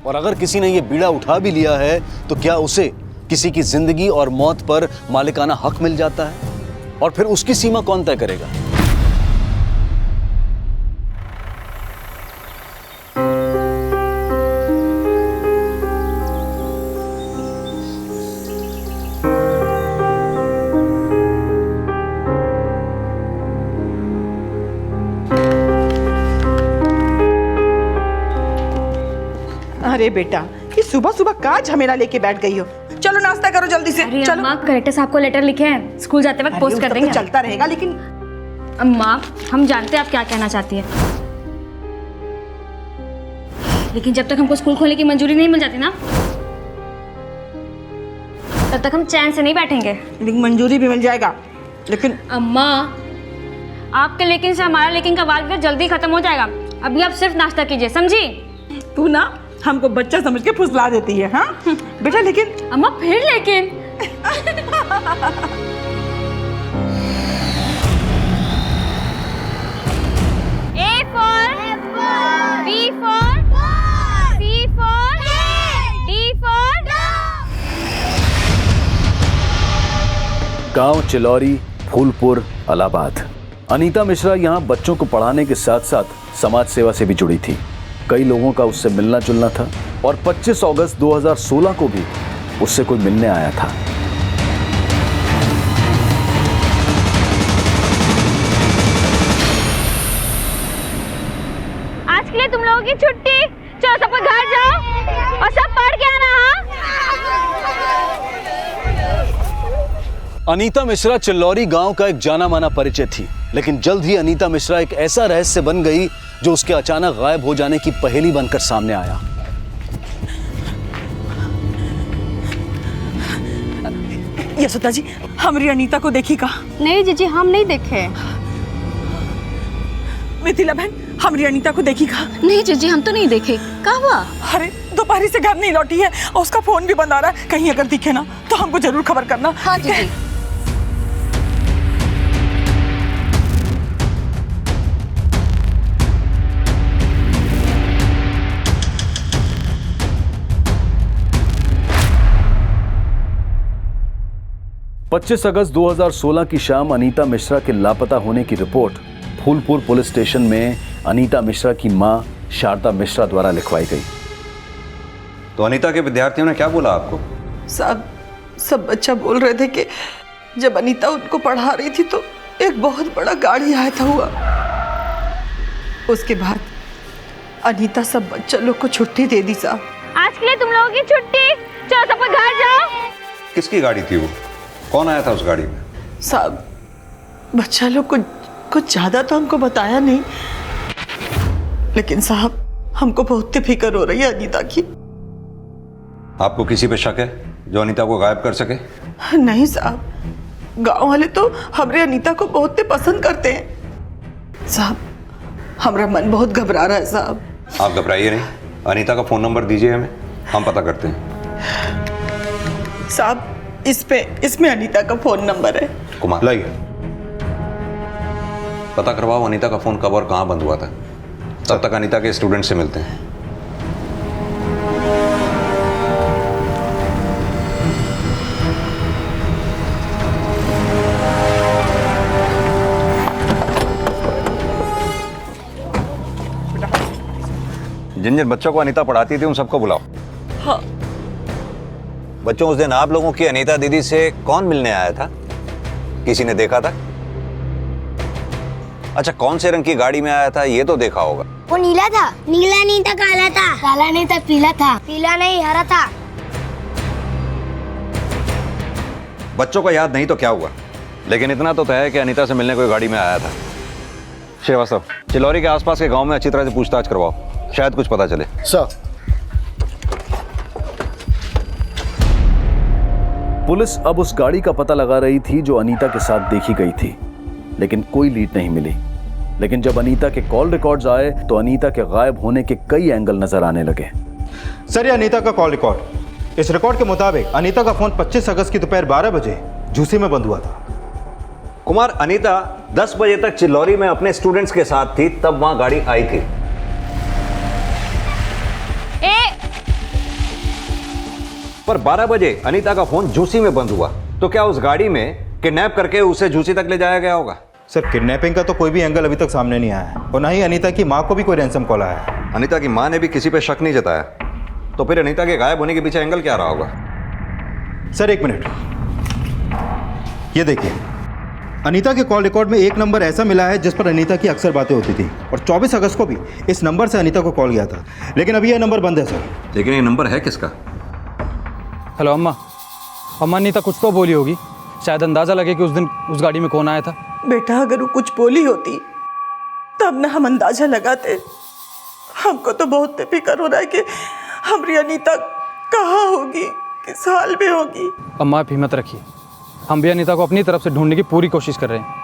और अगर किसी ने ये बीड़ा उठा भी लिया है तो क्या उसे किसी की जिंदगी और मौत पर मालिकाना हक मिल जाता है? और फिर उसकी सीमा कौन तय करेगा? अरे बेटा, ये सुबह सुबह का झमेला लेके बैठ गई हो। चलो नाश्ता करो जल्दी से। अरे चलो। अम्मा, कलेक्टर साहब को लेटर लिखे हैं, स्कूल जाते वक्त पोस्ट कर देंगे। तो चलता रहेगा, लेकिन अम्मा हम जानते हैं आप क्या कहना चाहती हैं, लेकिन जब तक हमको स्कूल खोलने की मंजूरी नहीं मिल जाती ना, तब तक हम चैन से नहीं बैठेंगे। लेकिन मंजूरी भी मिल जाएगा, लेकिन अम्मा आपके लेकिन से हमारा लेकिन का वाद विवाद जल्दी खत्म हो जाएगा। अभी आप सिर्फ नाश्ता कीजिए, समझी? तू ना हमको बच्चा समझ के फुसला देती है। हाँ बेटा, लेकिन अम्मा फिर लेकिन A for B for C for D for गांव चिलौरी, फूलपुर, इलाहाबाद। अनीता मिश्रा यहाँ बच्चों को पढ़ाने के साथ साथ समाज सेवा से भी जुड़ी थी। कई लोगों का उससे मिलना जुलना था और 25 अगस्त 2016 को भी उससे कोई मिलने आया था। आज के लिए तुम लोगों की छुट्टी। चलो सब लोग घर जाओ और सब पढ़ के आना। अनीता मिश्रा चिल्लौरी गांव का एक जाना माना परिचय थी, लेकिन जल्द ही अनीता मिश्रा एक ऐसा रहस्य बन गई जो उसके अचानक गायब हो जाने की पहेली बनकर सामने आया। यशोदा जी, हमारी अनीता को देखी का? नहीं जीजी, हम नहीं देखे। मिथिला बहन, हमारी अनीता को देखी का? नहीं जीजी, हम तो नहीं देखे। कहाँ हुआ? अरे दोपहर से घर नहीं लौटी है और उसका फोन भी बंद आ रहा है। कहीं अगर दिखे ना तो हमको जरूर खबर करना। हाँ जीजी। पच्चीस अगस्त 2016 की शाम अनीता मिश्रा के लापता होने की रिपोर्ट फूलपुर पुलिस स्टेशन में अनीता मिश्रा की मां शारदा मिश्रा द्वारा लिखवाई गई। तो अनीता के विद्यार्थियों ने क्या बोला आपको? साहब, सब बच्चा बोल रहे थे कि जब अनीता उनको पढ़ा रही थी तो एक बहुत बड़ा गाड़ी आया था हुआ। उसके बाद अनीता सब बच्चा लोग को छुट्टी दे दी साहब। आज के लिए तुम लोगों की छुट्टी। चलो सब लोग घर जाओ। किसकी गाड़ी थी वो? कौन आया था उस गाड़ी में? साहब, बच्चा लोग को कुछ ज्यादा तो हमको बताया नहीं, लेकिन साहब हमको बहुत फिक्र हो रही है अनीता की। आपको किसी पे शक है जो अनीता को गायब कर सके? नहीं साहब, गांव वाले तो हमारे अनीता को बहुत पसंद करते हैं। साहब, हमारा मन बहुत घबरा रहा है साहब। आप घबराइए नहीं, अनीता का फोन नंबर दीजिए हमें, हम पता करते हैं। साहब, इसमें अनीता का फोन नंबर है। कुमार, लाइए, पता करवाओ अनीता का फोन कब और कहां बंद हुआ था। तब तक अनीता के स्टूडेंट से मिलते हैं। जिन जिन बच्चों को अनीता पढ़ाती थी उन सबको बुलाओ। हाँ। बच्चों, उस दिन आप लोगों की अनीता दीदी से कौन मिलने आया था? किसी ने देखा था? अच्छा, कौन से रंग की गाड़ी में आया था ये तो देखा होगा। वो नीला था। नीला नहीं था, काला था। काला नहीं था, पीला था। पीला नहीं, हरा था। बच्चों को याद नहीं तो क्या हुआ, लेकिन इतना तो तय है कि अनीता से मिलने कोई गाड़ी में आया था। श्रीवास्तव, चिलौरी के आसपास के गांव में अच्छी तरह से पूछताछ करवाओ, शायद कुछ पता चले। सर। पुलिस अब उस गाड़ी का पता लगा रही थी जो अनीता के साथ देखी गई थी, लेकिन कोई लीड नहीं मिली। लेकिन जब अनीता के कॉल रिकॉर्ड्स आए तो अनीता के गायब होने के कई एंगल नजर आने लगे। सर, ये अनीता का कॉल रिकॉर्ड। इस रिकॉर्ड के मुताबिक अनीता का फोन 25 अगस्त की दोपहर 12 बजे झूसी में बंद हुआ था। कुमार, अनीता 10 बजे तक चिल्लौरी में अपने स्टूडेंट्स के साथ थी, तब वहां गाड़ी आई थी। पर 12 बजे अनीता का फोन झूसी में बंद हुआ, तो क्या उस गाड़ी में किडनैप करके उसे झूसी तक ले जाया गया होगा? सर, किडनैपिंग का तो कोई भी एंगल अभी तक सामने नहीं आया है, और ना ही अनीता की माँ को भी कोई रैंसम कॉल आया है। अनीता की माँ ने भी किसी पे शक नहीं जताया, तो फिर अनीता के गायब होने के पीछे एंगल क्या रहा होगा? सर, एक मिनट, ये देखिए, अनीता के कॉल रिकॉर्ड में एक नंबर ऐसा मिला है जिस पर अनीता की अक्सर बातें होती थी, और 24 अगस्त को भी इस नंबर से अनीता को कॉल गया था, लेकिन अभी यह नंबर बंद है सर। लेकिन ये नंबर है किसका? हेलो अम्मा। अम्मा अनीता कुछ तो बोली होगी, शायद अंदाज़ा लगे कि उस दिन उस गाड़ी में कौन आया था। बेटा, अगर वो कुछ बोली होती तब ना हम अंदाजा लगाते। हमको तो बहुत फिक्र हो रहा है कि हमारी अनीता कहाँ होगी, किस हाल में होगी। अम्मा आप हिम्मत रखिए, हम भी अनीता को अपनी तरफ से ढूंढने की पूरी कोशिश कर रहे हैं।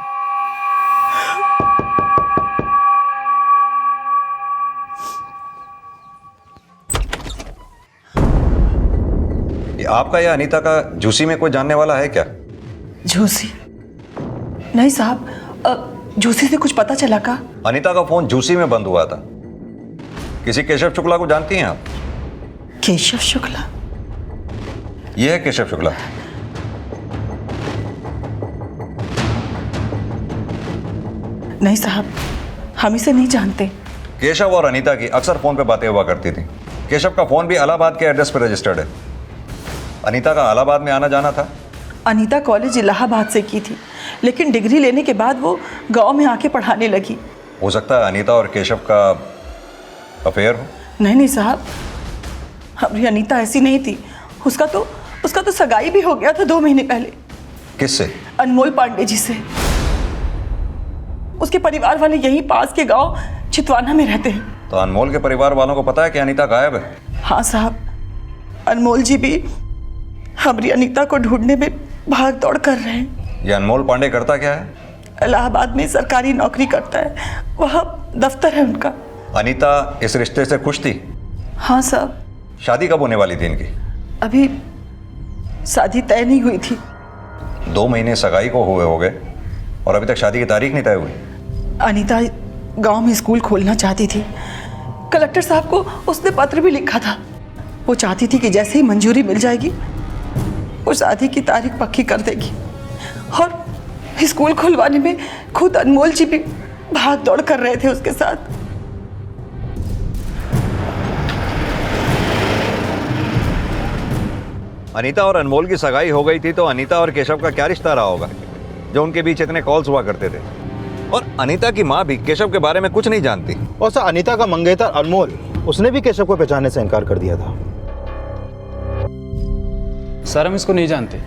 ये आपका या अनीता का झूसी में कोई जानने वाला है क्या? झूसी? नहीं साहब, झूसी से कुछ पता चला का? अनीता का फोन झूसी में बंद हुआ था। किसी केशव शुक्ला को जानती हैं आप? केशव शुक्ला? ये है केशव शुक्ला। नहीं साहब, हम इसे नहीं जानते। केशव और अनीता की अक्सर फोन पे बातें हुआ करती थी। केशव का फोन भी इलाहाबाद के एड्रेस पर रजिस्टर्ड है। अनीता का इलाहाबाद में आना जाना था। अनीता कॉलेज इलाहाबाद से की थी, लेकिन डिग्री लेने के बाद वो गांव में आके पढ़ाने लगी। हो सकता है अनीता और केशव का अफेयर हो। नहीं साहब, हमारी अनीता ऐसी नहीं थी। उसका तो सगाई भी हो गया था 2 महीने पहले। किससे? अनमोल पांडे जी से। उसके परिवार वाले यहीं पास के गांव चितवाना में रहते हैं। तो अनमोल के परिवार वालों को पता है कि अनीता गायब है? हाँ साहब, अनमोल जी भी हमारी अनीता को ढूंढने में भाग दौड़ कर रहे हैं। ये अनमोल पांडे करता क्या है? इलाहाबाद में सरकारी नौकरी करता है, वहाँ दफ्तर है उनका। अनीता इस रिश्ते से खुश थी? हाँ साहब। शादी कब होने वाली थी इनकी? अभी शादी तय नहीं हुई थी। 2 महीने सगाई को हुए हो गए और अभी तक शादी की तारीख नहीं तय हुई। अनीता गांव में स्कूल खोलना चाहती थी। कलेक्टर साहब को उसने पत्र भी लिखा था। वो चाहती थी कि जैसे ही मंजूरी मिल जाएगी वो शादी की तारीख पक्की कर देगी, और स्कूल खुलवाने में खुद अनमोल जी भी भाग दौड़ कर रहे थे उसके साथ। अनीता और अनमोल की सगाई हो गई थी, तो अनीता और केशव का क्या रिश्ता रहा होगा जो उनके बीच इतने कॉल्स हुआ करते थे? और अनीता की माँ भी केशव के बारे में कुछ नहीं जानती। और सर, अनीता का मंगेतर अनमोल, उसने भी केशव को पहचानने से इनकार कर दिया था। सर हम इसको नहीं जानते,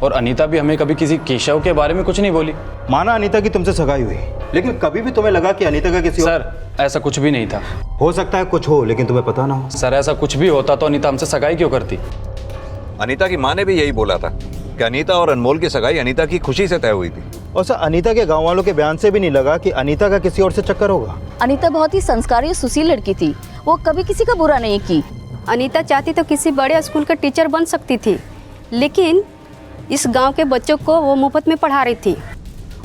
और अनीता भी हमें कभी किसी केशव के बारे में कुछ नहीं बोली। माना अनीता की तुमसे सगाई हुई, लेकिन कभी भी तुम्हें लगा कि अनीता का किसी सर ऐसा कुछ भी नहीं था। हो सकता है कुछ हो, लेकिन तुम्हें पता ना हो। सर ऐसा कुछ भी होता तो अनीता हमसे सगाई क्यों करती? अनीता की माँ ने भी यही बोला था कि अनीता और अनमोल की सगाई अनीता की खुशी से तय हुई थी। और सर, अनीता के गांव वालों के बयान से भी नहीं लगा कि अनीता का किसी और से चक्कर होगा। अनीता बहुत ही संस्कारी और सुशील लड़की थी, वो कभी किसी का बुरा नहीं की। अनीता चाहती तो किसी बड़े स्कूल का टीचर बन सकती थी, लेकिन इस गांव के बच्चों को वो मुफ्त में पढ़ा रही थी।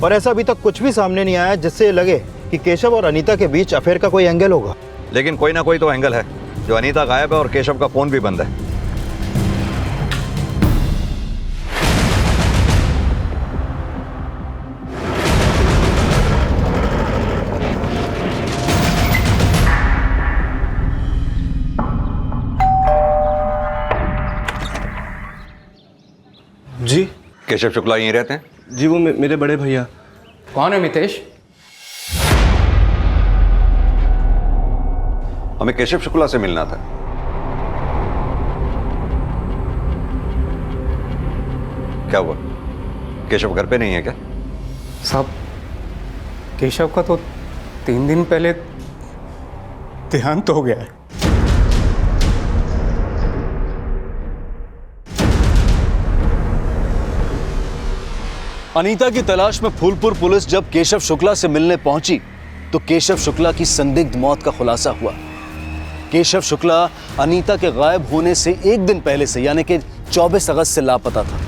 और ऐसा अभी तक कुछ भी सामने नहीं आया जिससे ये लगे कि केशव और अनीता के बीच अफेयर का कोई एंगल होगा। लेकिन कोई ना कोई तो एंगल है। जो अनीता गायब है और केशव का फोन भी बंद है। जी केशव शुक्ला यहीं रहते हैं? जी, वो मेरे बड़े भैया। कौन है मितेश? हमें केशव शुक्ला से मिलना था। क्या हुआ? केशव घर पे नहीं है क्या? साहब, केशव का तो 3 दिन पहले देहांत हो गया है। अनीता की तलाश में फूलपुर पुलिस जब केशव शुक्ला से मिलने पहुंची तो केशव शुक्ला की संदिग्ध मौत का खुलासा हुआ। केशव शुक्ला अनीता के गायब होने से 1 दिन पहले से यानी कि 24 अगस्त से लापता था।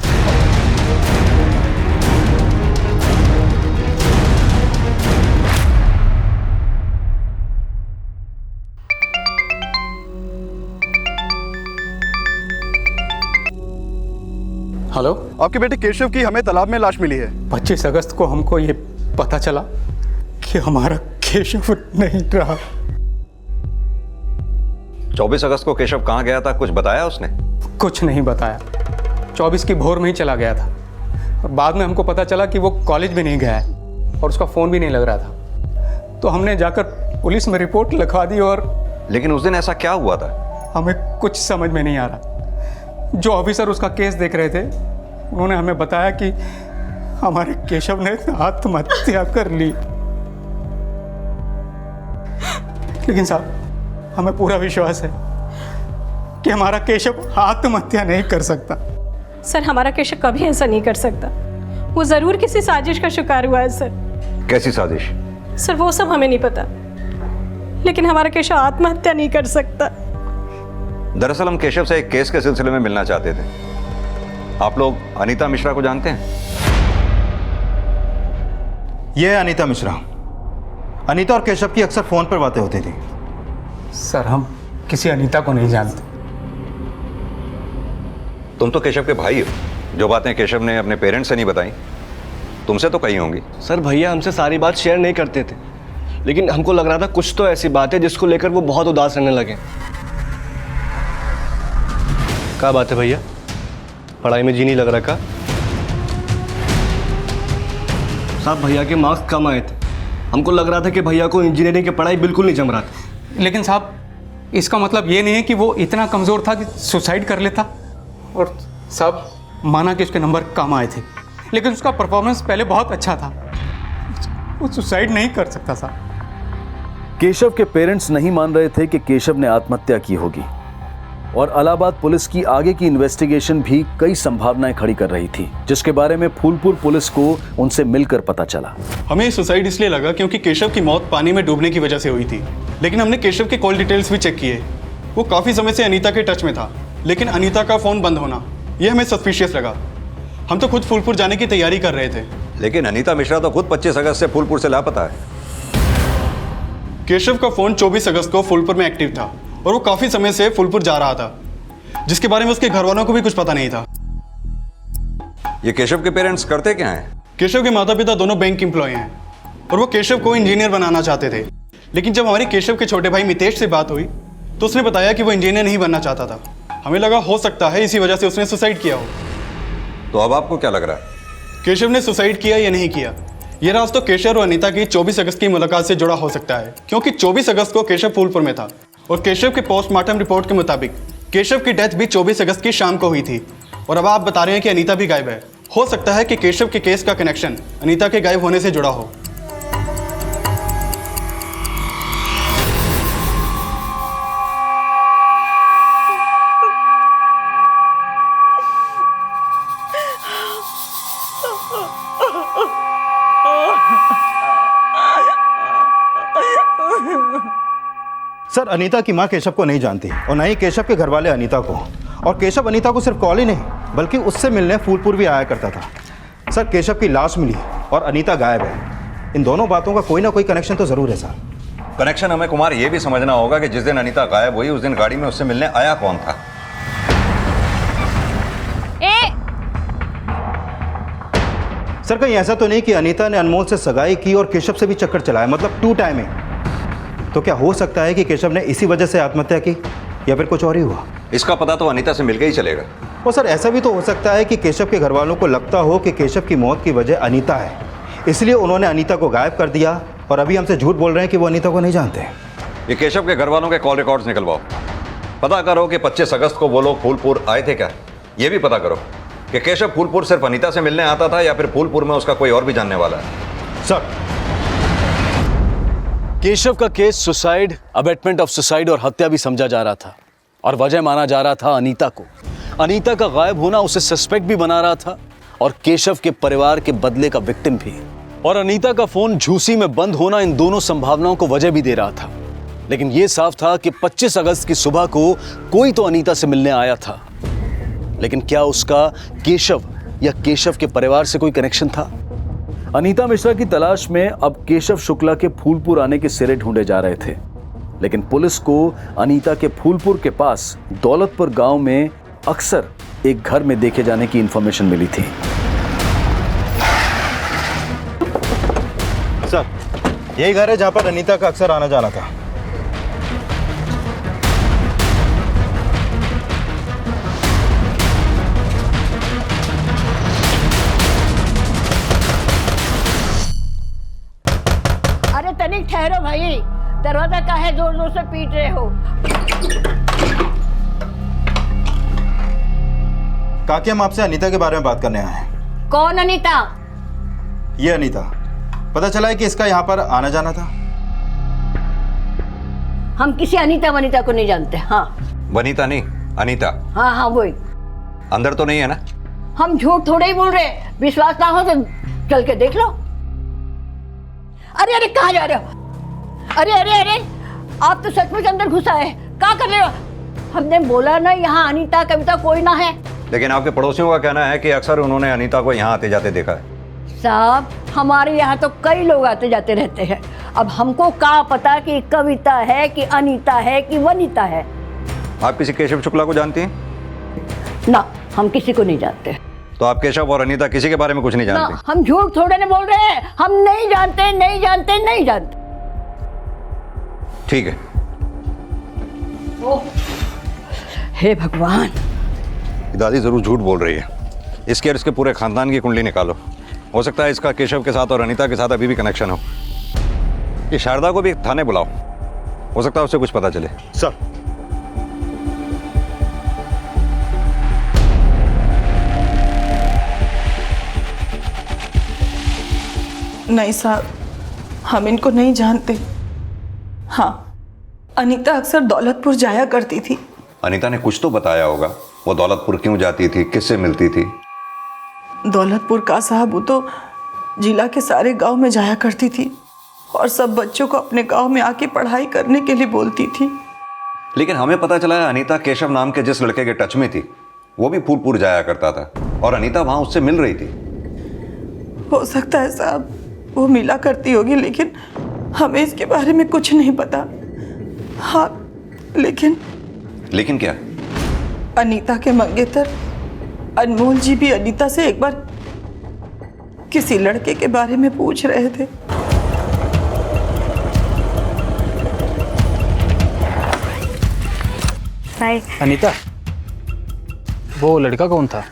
हेलो, आपके बेटे केशव की हमें तालाब में लाश मिली है। 25 अगस्त को हमको ये पता चला कि हमारा केशव नहीं रहा। 24 अगस्त को केशव कहाँ गया था, कुछ बताया उसने? कुछ नहीं बताया। 24 की भोर में ही चला गया था और बाद में हमको पता चला कि वो कॉलेज भी नहीं गया है और उसका फ़ोन भी नहीं लग रहा था। तो हमने जाकर पुलिस में रिपोर्ट लिखवा दी। और लेकिन उस दिन ऐसा क्या हुआ था? हमें कुछ समझ में नहीं आ रहा। जो ऑफिसर उसका केस देख रहे थे उन्होंने हमें बताया कि हमारे केशव ने आत्महत्या कर ली। लेकिन साहब, हमें पूरा विश्वास है कि हमारा केशव आत्महत्या नहीं कर सकता। सर, हमारा केशव कभी ऐसा नहीं कर सकता। वो जरूर किसी साजिश का शिकार हुआ है सर। कैसी साजिश? सर, वो सब हमें नहीं पता, लेकिन हमारा केशव आत्महत्या नहीं कर सकता। दरअसल हम केशव से एक केस के सिलसिले में मिलना चाहते थे। आप लोग अनीता मिश्रा को जानते हैं? ये है अनीता मिश्रा। अनीता और केशव की अक्सर फोन पर बातें होती थी। सर, हम किसी अनीता को नहीं जानते। तुम तो केशव के भाई हो। जो बातें केशव ने अपने पेरेंट्स से नहीं बताई, तुमसे तो कही होंगी। सर, भैया हमसे सारी बात शेयर नहीं करते थे, लेकिन हमको लग रहा था कुछ तो ऐसी बात है जिसको लेकर वो बहुत उदास रहने लगे। क्या बात है भैया? पढ़ाई में जी नहीं लग रहा का? साहब, भैया के मार्क्स कम आए थे। हमको लग रहा था कि भैया को इंजीनियरिंग की पढ़ाई बिल्कुल नहीं जम रहा था। लेकिन साहब, इसका मतलब ये नहीं है कि वो इतना कमज़ोर था कि सुसाइड कर लेता। और साहब, माना कि उसके नंबर कम आए थे, लेकिन उसका परफॉर्मेंस पहले बहुत अच्छा था। वो सुसाइड नहीं कर सकता साहब। केशव के पेरेंट्स नहीं मान रहे थे कि केशव ने आत्महत्या की होगी और इलाहाबाद पुलिस की आगे की इन्वेस्टिगेशन भी कई संभावनाएं खड़ी कर रही थी, जिसके बारे में फूलपुर पुलिस को उनसे मिलकर पता चला। हमें सुसाइड इसलिए लगा क्योंकि केशव की मौत पानी में डूबने की वजह से हुई थी, लेकिन हमने केशव के कॉल डिटेल्स भी चेक किए। वो काफ़ी समय से अनीता के टच में था, लेकिन अनीता का फ़ोन बंद होना ये हमें सस्पिशियस लगा। हम तो खुद फूलपुर जाने की तैयारी कर रहे थे। लेकिन अनीता मिश्रा तो खुद 25 अगस्त से फूलपुर से लापता है। केशव का फ़ोन 24 अगस्त को फूलपुर में एक्टिव था और वो काफ़ी समय से फूलपुर जा रहा था, जिसके बारे में उसके घर वालों को भी कुछ पता नहीं था। ये केशव के पेरेंट्स करते क्या हैं? केशव के माता पिता दोनों बैंक एम्प्लॉय हैं और वो केशव को इंजीनियर बनाना चाहते थे। लेकिन जब हमारे केशव के छोटे भाई मितेश से बात हुई तो उसने बताया कि वो इंजीनियर नहीं बनना चाहता था। हमें लगा हो सकता है इसी वजह से उसने सुसाइड किया हो। तो अब आपको क्या लग रहा है, केशव ने सुसाइड किया या नहीं किया? ये राज तो केशव और अनीता की 24 अगस्त की मुलाकात से जुड़ा हो सकता है, क्योंकि 24 अगस्त को केशव फूलपुर में था और केशव के पोस्टमार्टम रिपोर्ट के मुताबिक केशव की डेथ भी 24 अगस्त की शाम को हुई थी। और अब आप बता रहे हैं कि अनीता भी गायब है। हो सकता है कि केशव के केस का कनेक्शन अनीता के गायब होने से जुड़ा हो। सर, अनीता की मां केशव को नहीं जानती और न ही केशव के घर वाले अनीता को। और केशव अनीता को सिर्फ कॉल ही नहीं बल्कि उससे मिलने फूलपुर भी आया करता था। सर, केशव की लाश मिली और अनीता गायब है। इन दोनों बातों का कोई ना कोई कनेक्शन तो जरूर है सर। कनेक्शन हमें कुमार ये भी समझना होगा कि जिस दिन अनीता गायब हुई उस दिन गाड़ी में उससे मिलने आया कौन था। सर, कहीं ऐसा तो नहीं कि अनीता ने अनमोल से सगाई की और केशव से भी चक्कर चलाया, मतलब 2 टाइमिंग। तो क्या हो सकता है कि केशव ने इसी वजह से आत्महत्या की या फिर कुछ और ही हुआ? इसका पता तो अनीता से मिलकर ही चलेगा। और सर, ऐसा भी तो हो सकता है कि केशव के घर वालों को लगता हो कि केशव की मौत की वजह अनीता है, इसलिए उन्होंने अनीता को गायब कर दिया और अभी हमसे झूठ बोल रहे हैं कि वो अनीता को नहीं जानते। ये केशव के घर वालों के कॉल रिकॉर्ड्स निकलवाओ। पता करो कि 25 अगस्त को वो लोग फूलपुर आए थे क्या। ये भी पता करो कि केशव फूलपुर सिर्फ अनीता से मिलने आता था या फिर फूलपुर में उसका कोई और भी जानने वाला है। सर, केशव का case suicide, abetment of suicide और हत्या भी समझा जा रहा था और वजह माना जा रहा था अनीता को। अनीता का गायब होना उसे सस्पेक्ट भी बना रहा था और केशव के परिवार के बदले का विक्टिम भी। और अनीता का फोन झूसी में बंद होना इन दोनों संभावनाओं को वजह भी दे रहा था। लेकिन यह साफ था कि 25 अगस्त की सुबह को कोई तो अनीता से मिलने आया था, लेकिन क्या उसका केशव या केशव के परिवार से कोई कनेक्शन था? अनीता मिश्रा की तलाश में अब केशव शुक्ला के फूलपुर आने के सिरे ढूंढे जा रहे थे, लेकिन पुलिस को अनीता के फूलपुर के पास दौलतपुर गांव में अक्सर एक घर में देखे जाने की इंफॉर्मेशन मिली थी। सर, यही घर है जहां पर अनीता का अक्सर आना जाना था। अरे तनिक ठहरो भाई, दरवाजा काहे जोर जोर से पीट रहे हो? काकी, हम आपसे अनीता के बारे में बात करने आए हैं। कौन अनीता? ये अनीता, पता चला है कि इसका यहाँ पर आना जाना था। हम किसी अनीता वनीता को नहीं जानते। हाँ, वनीता नहीं, अनीता। हाँ हाँ वही। अंदर तो नहीं है ना? हम झूठ थोड़े ही बोल रहे, विश्वास ना हो तो चल के देख लो। अरे अरे कहाँ जा रहे हो? अरे अरे अरे, आप तो सचमुच अंदर घुसा है, क्या कर रहे हो? हमने बोला ना यहाँ अनीता कविता कोई ना है। लेकिन आपके पड़ोसियों का कहना है कि अक्सर उन्होंने अनीता को यहाँ आते जाते देखा है। साहब, हमारे यहाँ तो कई लोग आते जाते रहते हैं। अब हमको क्या पता कि कविता है कि अनीता है कि वनीता है। आप किसी केशव शुक्ला को जानती हैं? ना, हम किसी को नहीं जानते। तो आप केशव और अनीता किसी के बारे में कुछ नहीं ना, जानती? हम झूठ थोड़े नहीं बोल रहे हैं। हम नहीं जानते, नहीं जानते, नहीं जानते। ठीक है। ओह, हे भगवान, दादी जरूर झूठ बोल रही है। इसके और इसके पूरे खानदान की कुंडली निकालो। हो सकता है इसका केशव के साथ और अनीता के साथ अभी भी कनेक्शन हो। ये शारदा को भी थाने बुलाओ, हो सकता है उसे कुछ पता चले। सर, नहीं साहब, हम इनको नहीं जानते। हाँ, अनीता अक्सर दौलतपुर जाया करती थी। अनीता ने कुछ तो बताया होगा, वो दौलतपुर क्यों जाती थी, किससे मिलती थी? दौलतपुर का साहब, वो तो जिला के सारे गांव में जाया करती थी और सब बच्चों को अपने गांव में आके पढ़ाई करने के लिए बोलती थी। लेकिन हमें पता चला है अनीता केशव नाम के जिस लड़के के टच में थी वो भी फूलपुर जाया करता था और अनीता वहां उससे मिल रही थी। हो सकता है साहब वो मिला करती होगी, लेकिन हमें इसके बारे में कुछ नहीं पता। हाँ, लेकिन क्या? अनीता के मंगेतर अनमोल जी भी अनीता से एक बार किसी लड़के के बारे में पूछ रहे थे। अनीता, वो लड़का कौन था?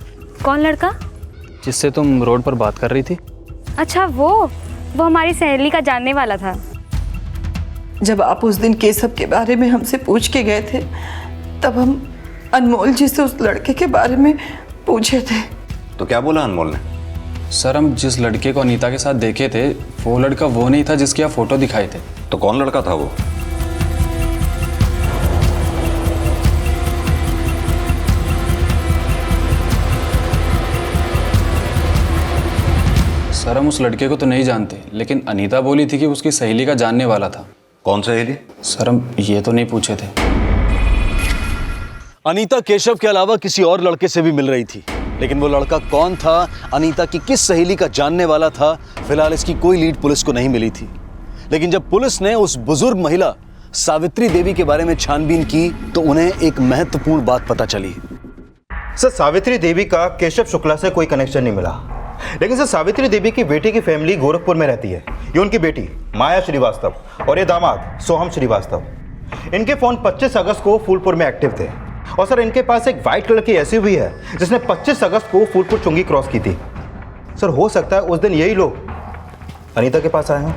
कौन लड़का? जिससे तुम रोड पर बात कर रही थी? अच्छा, वो हमारी सहेली का जानने वाला था। जब आप उस दिन केशव के बारे में हमसे पूछ के गए थे, तब हम अनमोल जी से उस लड़के के बारे में पूछे थे। तो क्या बोला अनमोल ने? सर, हम जिस लड़के को अनीता के साथ देखे थे वो लड़का वो नहीं था जिसकी आप फोटो दिखाए थे। तो कौन लड़का था वो? सर, हम उस लड़के को तो नहीं जानते, लेकिन अनीता बोली थी कि उसकी सहेली का जानने वाला था। कौन सहेली? सर, हम ये तो नहीं पूछे थे। अनीता केशव के अलावा किसी और लड़के से भी मिल रही थी, लेकिन वो लड़का कौन था, अनीता की किस सहेली का जानने वाला था, फिलहाल इसकी कोई लीड पुलिस को नहीं मिली थी। लेकिन जब पुलिस ने उस बुजुर्ग महिला सावित्री देवी के बारे में छानबीन की तो उन्हें एक महत्वपूर्ण बात पता चली। सर, सावित्री देवी का केशव शुक्ला से कोई कनेक्शन नहीं मिला, लेकिन सर सावित्री देवी की बेटी की फैमिली गोरखपुर में रहती है। ये उनकी बेटी माया श्रीवास्तव और ये दामाद सोहम श्रीवास्तव। इनके फोन 25 अगस्त को फूलपुर में एक्टिव थे और सर इनके पास एक वाइट कलर की एसयूवी है जिसने 25 अगस्त को फूलपुर चुंगी क्रॉस की थी। सर, हो सकता है उस दिन यही लोग अनीता के पास आए हों।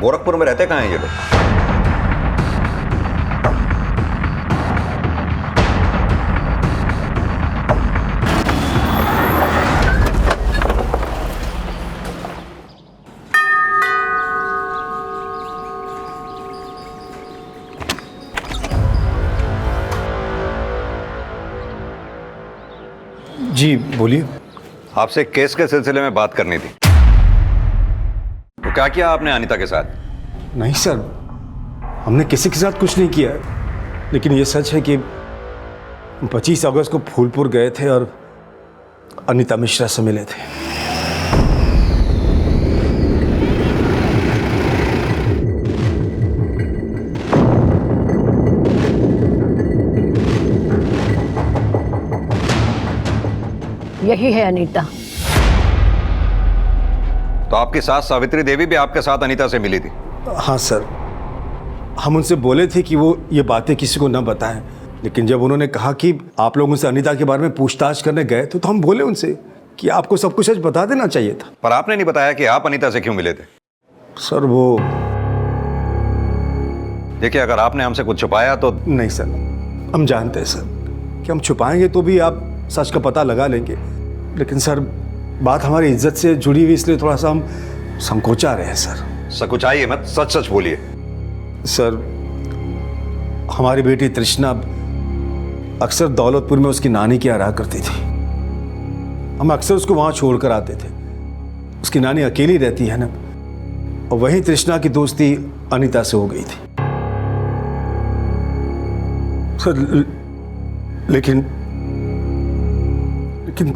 गोरखपुर में रहते कहाँ हैं ये लोग? जी बोलिए। आपसे केस के सिलसिले में बात करनी थी। तो क्या किया आपने अनीता के साथ? नहीं सर, हमने किसी के साथ कुछ नहीं किया, लेकिन ये सच है कि 25 अगस्त को फूलपुर गए थे और अनीता मिश्रा से मिले थे। यही है अनीता। तो आपकी सास सावित्री देवी भी आपके साथ अनीता से मिली थी? हाँ सर, हम उनसे बोले थे कि वो ये बातें किसी को न बताएं, लेकिन जब उन्होंने कहा कि आप लोग उनसे अनीता के बारे में पूछताछ करने गए तो हम बोले उनसे कि आपको सब कुछ सच बता देना चाहिए था। पर आपने नहीं बताया कि आप अनीता से क्यों मिले थे? सर वो देखिए, अगर आपने हमसे कुछ छुपाया तो। नहीं सर, हम जानते हैं सर कि हम छुपाएंगे तो भी आप सच का पता लगा लेंगे, लेकिन सर बात हमारी इज्जत से जुड़ी हुई, इसलिए थोड़ा सा हम संकोचा रहे हैं सर। संकोचाइए मत, सच सच बोलिए। सर हमारी बेटी तृष्णा अक्सर दौलतपुर में उसकी नानी की रहा करती थी। हम अक्सर उसको वहां छोड़कर आते थे। उसकी नानी अकेली रहती है ना, और वहीं तृष्णा की दोस्ती अनीता से हो गई थी सर। लेकिन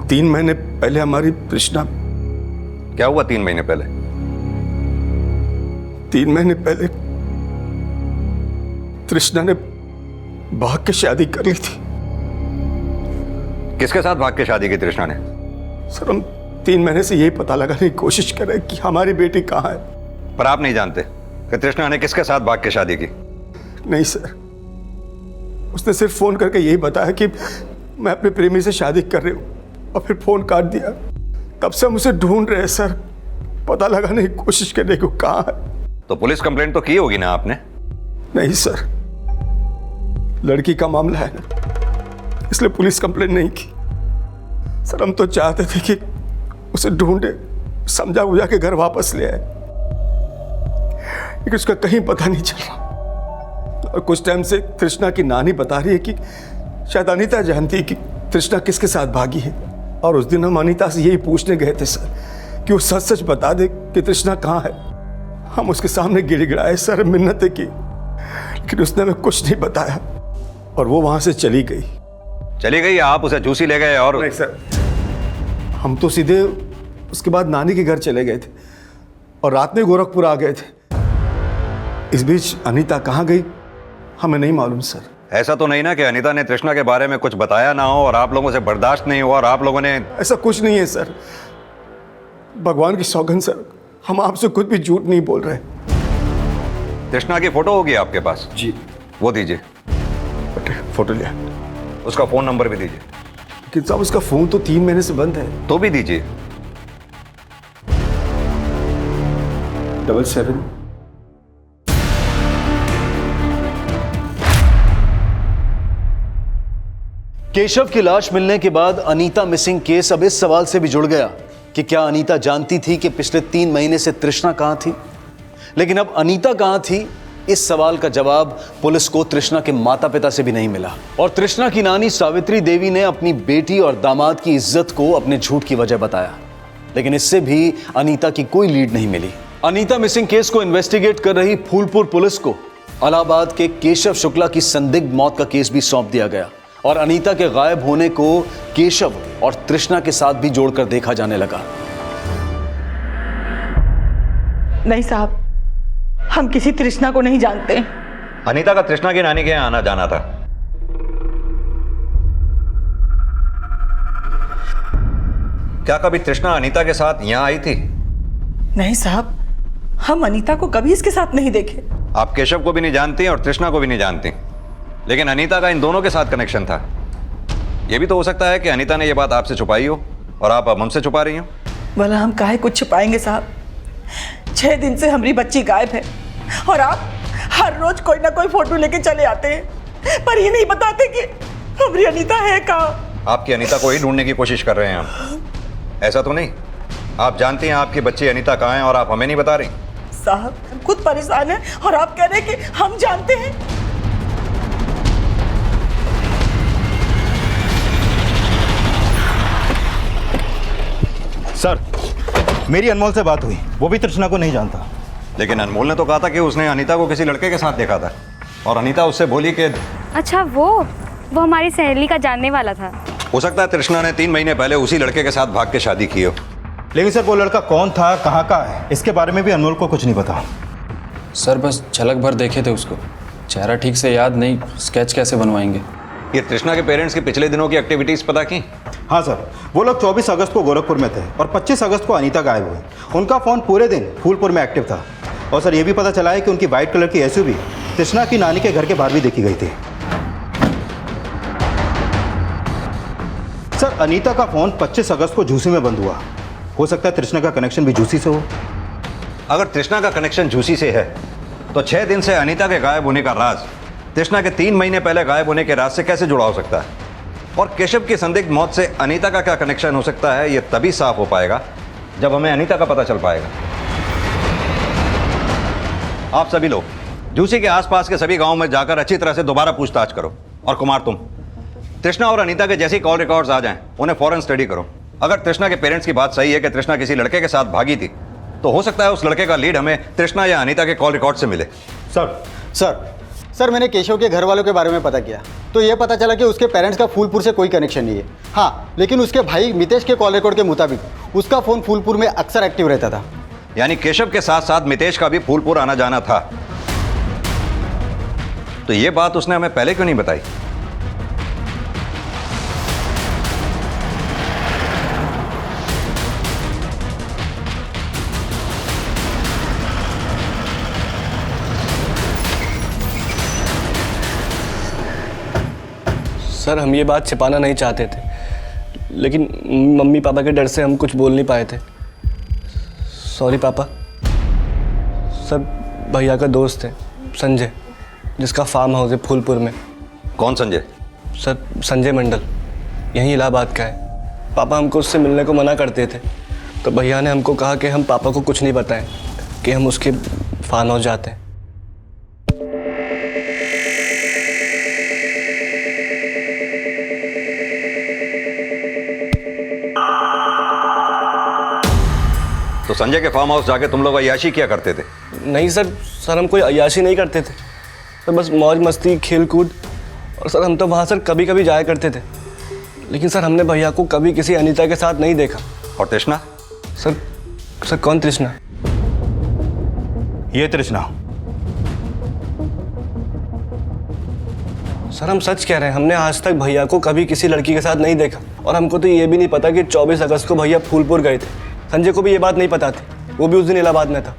3 महीने पहले हमारी तृष्णा। क्या हुआ 3 महीने पहले? 3 महीने पहले तृष्णा ने भाग के शादी कर ली थी। किसके साथ भाग के शादी की तृष्णा ने? सर हम 3 महीने से यही पता लगाने की कोशिश कर रहे हैं कि हमारी बेटी कहाँ है। पर आप नहीं जानते कि तृष्णा ने किसके साथ भाग के शादी की? नहीं सर, उसने सिर्फ फोन करके यही बताया कि मैं अपने प्रेमी से शादी कर रही हूँ, और फिर फोन काट दिया। तब से हम उसे ढूंढ रहे हैं सर, पता लगाने की कोशिश करने को कहाँ है। तो पुलिस कंप्लेंट तो की होगी ना आपने? नहीं सर, लड़की का मामला है ना, इसलिए पुलिस कंप्लेंट नहीं की सर। हम तो चाहते थे कि उसे ढूंढे, समझा बुझा के घर वापस ले आए, लेकिन उसका कहीं पता नहीं चल रहा। और कुछ टाइम से तृष्णा की नानी बता रही है कि शायद अनीता जानती है कि तृष्णा किसके साथ भागी है, और उस दिन हम अनीता से यही पूछने गए थे सर कि वो सच सच बता दे कि तृष्णा कहाँ है। हम उसके सामने गिड़गिड़ाए सर, मिन्नतें की, लेकिन उसने हमें कुछ नहीं बताया, और वो वहां से चली गई। चली गई या आप उसे झूसी ले गए? और नहीं सर, हम तो सीधे उसके बाद नानी के घर चले गए थे, और रात में गोरखपुर आ गए थे। इस बीच अनीता कहाँ गई हमें नहीं मालूम सर। ऐसा तो नहीं ना कि अनीता ने तृष्णा के बारे में कुछ बताया ना हो और आप लोगों से बर्दाश्त नहीं हुआ और आप लोगों ने? ऐसा कुछ नहीं है सर, भगवान की सौगंध सर, हम आपसे कुछ भी झूठ नहीं बोल रहे। तृष्णा की फोटो होगी आपके पास? जी। वो दीजिए। फोटो लिया। उसका फोन नंबर भी दीजिए। लेकिन साहब उसका फोन तो 3 महीने से बंद है। तो भी दीजिए। 77। केशव की लाश मिलने के बाद अनीता मिसिंग केस अब इस सवाल से भी जुड़ गया कि क्या अनीता जानती थी कि पिछले 3 महीने से तृष्णा कहां थी। लेकिन अब अनीता कहां थी, इस सवाल का जवाब पुलिस को तृष्णा के माता पिता से भी नहीं मिला। और तृष्णा की नानी सावित्री देवी ने अपनी बेटी और दामाद की इज्जत को अपने झूठ की वजह बताया, लेकिन इससे भी अनीता की कोई लीड नहीं मिली। अनीता मिसिंग केस को इन्वेस्टिगेट कर रही फूलपुर पुलिस को इलाहाबाद के केशव शुक्ला की संदिग्ध मौत का केस भी सौंप दिया गया, और अनीता के गायब होने को केशव और तृष्णा के साथ भी जोड़कर देखा जाने लगा। नहीं साहब, हम किसी तृष्णा को नहीं जानते। अनीता का तृष्णा की नानी के यहाँ आना जाना था। क्या कभी तृष्णा अनीता के साथ यहाँ आई थी? नहीं साहब, हम अनीता को कभी इसके साथ नहीं देखे। आप केशव को भी नहीं जानती और तृष्णा को भी नहीं जानती, लेकिन अनीता का इन दोनों के साथ कनेक्शन था। यह भी तो हो सकता है कि अनीता ने यह बात आपसे छुपाई हो और आप अब हमसे छुपा रही हो। भला हम काहे कुछ छुपाएंगे साहब? 6 दिन से हमारी बच्ची गायब है, और आप हर रोज कोई ना कोई फोटो लेके चले आते हैं, पर ये नहीं बताते कि हमारी अनीता है कहाँ। आपकी अनीता को ही ढूंढने की कोशिश कर रहे हैं हम। ऐसा तो नहीं, आप जानती हैं आपकी बच्ची अनीता कहाँ है और आप हमें नहीं बता रही। साहब हम खुद परेशान हैं और आप कह रहे हैं कि हम जानते हैं। सर, मेरी अनमोल से बात हुई, वो भी तृष्णा को नहीं जानता। लेकिन अनमोल ने तो कहा था कि उसने अनीता को किसी लड़के के साथ देखा था, और अनीता उससे बोली कि अच्छा वो हमारी सहेली का जानने वाला था। हो सकता है तृष्णा ने 3 महीने पहले उसी लड़के के साथ भाग के शादी की हो। लेकिन सर वो लड़का कौन था, कहाँ का है, इसके बारे में भी अनमोल को कुछ नहीं पता। सर बस झलक भर देखे थे उसको, चेहरा ठीक से याद नहीं, स्केच कैसे बनवाएंगे। ये तृष्णा के पेरेंट्स की पिछले दिनों की एक्टिविटीज पता की? हाँ सर, वो लोग 24 अगस्त को गोरखपुर में थे और 25 अगस्त को अनीता गायब हुई। उनका फ़ोन पूरे दिन फूलपुर में एक्टिव था। और सर ये भी पता चला है कि उनकी वाइट कलर की एसयूवी तृष्णा की नानी के घर के बाहर भी देखी गई थी। सर अनीता का फ़ोन 25 अगस्त को झूसी में बंद हुआ। हो सकता है तृष्णा का कनेक्शन भी झूसी से हो। अगर तृष्णा का कनेक्शन झूसी से है तो 6 दिन से अनीता के गायब होने का राज तृष्णा के 3 महीने पहले गायब होने के राज से कैसे जुड़ा हो सकता है? और केशव की संदिग्ध मौत से अनीता का क्या कनेक्शन हो सकता है, यह तभी साफ हो पाएगा जब हमें अनीता का पता चल पाएगा। आप सभी लोग झूसी के आसपास के सभी गांवों में जाकर अच्छी तरह से दोबारा पूछताछ करो। और कुमार तुम तृष्णा और अनीता के जैसी कॉल रिकॉर्ड्स आ जाएं, उन्हें फौरन स्टडी करो। अगर तृष्णा के पेरेंट्स की बात सही है कि तृष्णा किसी लड़के के साथ भागी थी, तो हो सकता है उस लड़के का लीड हमें तृष्णा या अनीता के कॉल रिकॉर्ड से मिले। सर मैंने केशव के घर वालों के बारे में पता किया तो ये पता चला कि उसके पेरेंट्स का फूलपुर से कोई कनेक्शन नहीं है। हाँ, लेकिन उसके भाई मितेश के कॉल रिकॉर्ड के मुताबिक उसका फ़ोन फूलपुर में अक्सर एक्टिव रहता था। यानी केशव के साथ साथ मितेश का भी फूलपुर आना जाना था। तो ये बात उसने हमें पहले क्यों नहीं बताई? सर हम ये बात छिपाना नहीं चाहते थे, लेकिन मम्मी पापा के डर से हम कुछ बोल नहीं पाए थे। सॉरी पापा। सर भैया का दोस्त है संजय, जिसका फार्म हाउस है फूलपुर में। कौन संजय? सर संजय मंडल, यहीं इलाहाबाद का है। पापा हमको उससे मिलने को मना करते थे, तो भैया ने हमको कहा कि हम पापा को कुछ नहीं बताएं कि हम उसके फार्म हाउस जाते हैं। तो संजय के फार्म हाउस जाके तुम लोग अय्याशी किया करते थे? नहीं सर, सर हम कोई अय्याशी नहीं करते थे, तो बस मौज मस्ती खेल कूद। और सर हम तो वहाँ सर कभी कभी जाया करते थे, लेकिन सर हमने भैया को कभी किसी अनीता के साथ नहीं देखा। और तृष्णा? सर कौन तृष्णा? ये तृष्णा। सर हम सच कह रहे हैं, हमने आज तक भैया को कभी किसी लड़की के साथ नहीं देखा। और हमको तो ये भी नहीं पता कि 24 अगस्त को भैया फूलपुर गए थे। संजय को भी ये बात नहीं पता थी, वो भी उस दिन इलाहाबाद में था।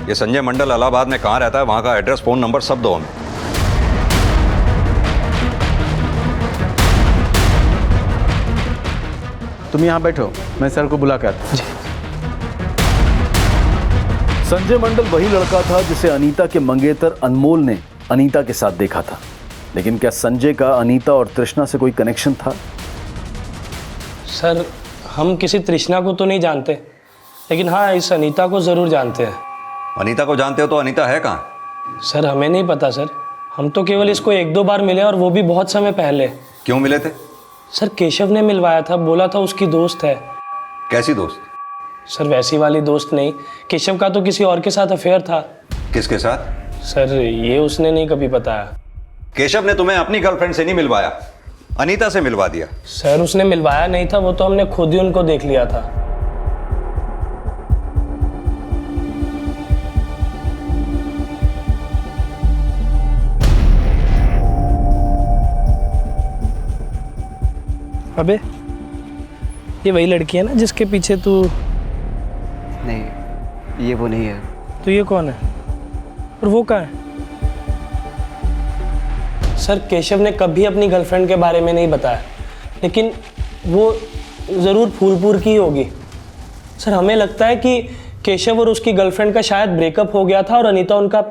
ये संजय मंडल इलाहाबाद में कहाँ रहता है, वहाँ का एड्रेस, फ़ोन नंबर सब दो हमें। तुम यहाँ बैठो, मैं सर को बुला कर आता हूं। संजय मंडल वही लड़का था जिसे अनीता के मंगेतर अनमोल ने अनीता के साथ देखा था। लेकिन क्या संजय का अनीता और तृष्णा से कोई कनेक्शन था? सर हम किसी तृष्णा को तो नहीं जानते, लेकिन हाँ इस अनीता को ज़रूर जानते हैं। अनीता को जानते हो तो अनीता है कहाँ? सर हमें नहीं पता सर, हम तो केवल इसको 1-2 बार मिले और वो भी बहुत समय पहले। क्यों मिले थे? सर केशव ने मिलवाया था, बोला था उसकी दोस्त है। कैसी दोस्त? सर वैसी वाली दोस्त नहीं, केशव का तो किसी और के साथ अफेयर था। किसके साथ? सर ये उसने नहीं कभी बताया। केशव ने तुम्हें अपनी गर्लफ्रेंड से नहीं मिलवाया, अनीता से मिलवा दिया। सर उसने मिलवाया नहीं था, वो तो हमने खुद ही उनको देख लिया था। अबे ये वही लड़की है ना जिसके पीछे तू? नहीं ये वो नहीं है। तो ये कौन है और वो कहाँ है? सर केशव ने कभी अपनी गर्लफ्रेंड के बारे में नहीं बताया, लेकिन वो ज़रूर फूलपुर की होगी। सर हमें लगता है कि केशव और उसकी गर्लफ्रेंड का शायद ब्रेकअप हो गया था और अनीता उनका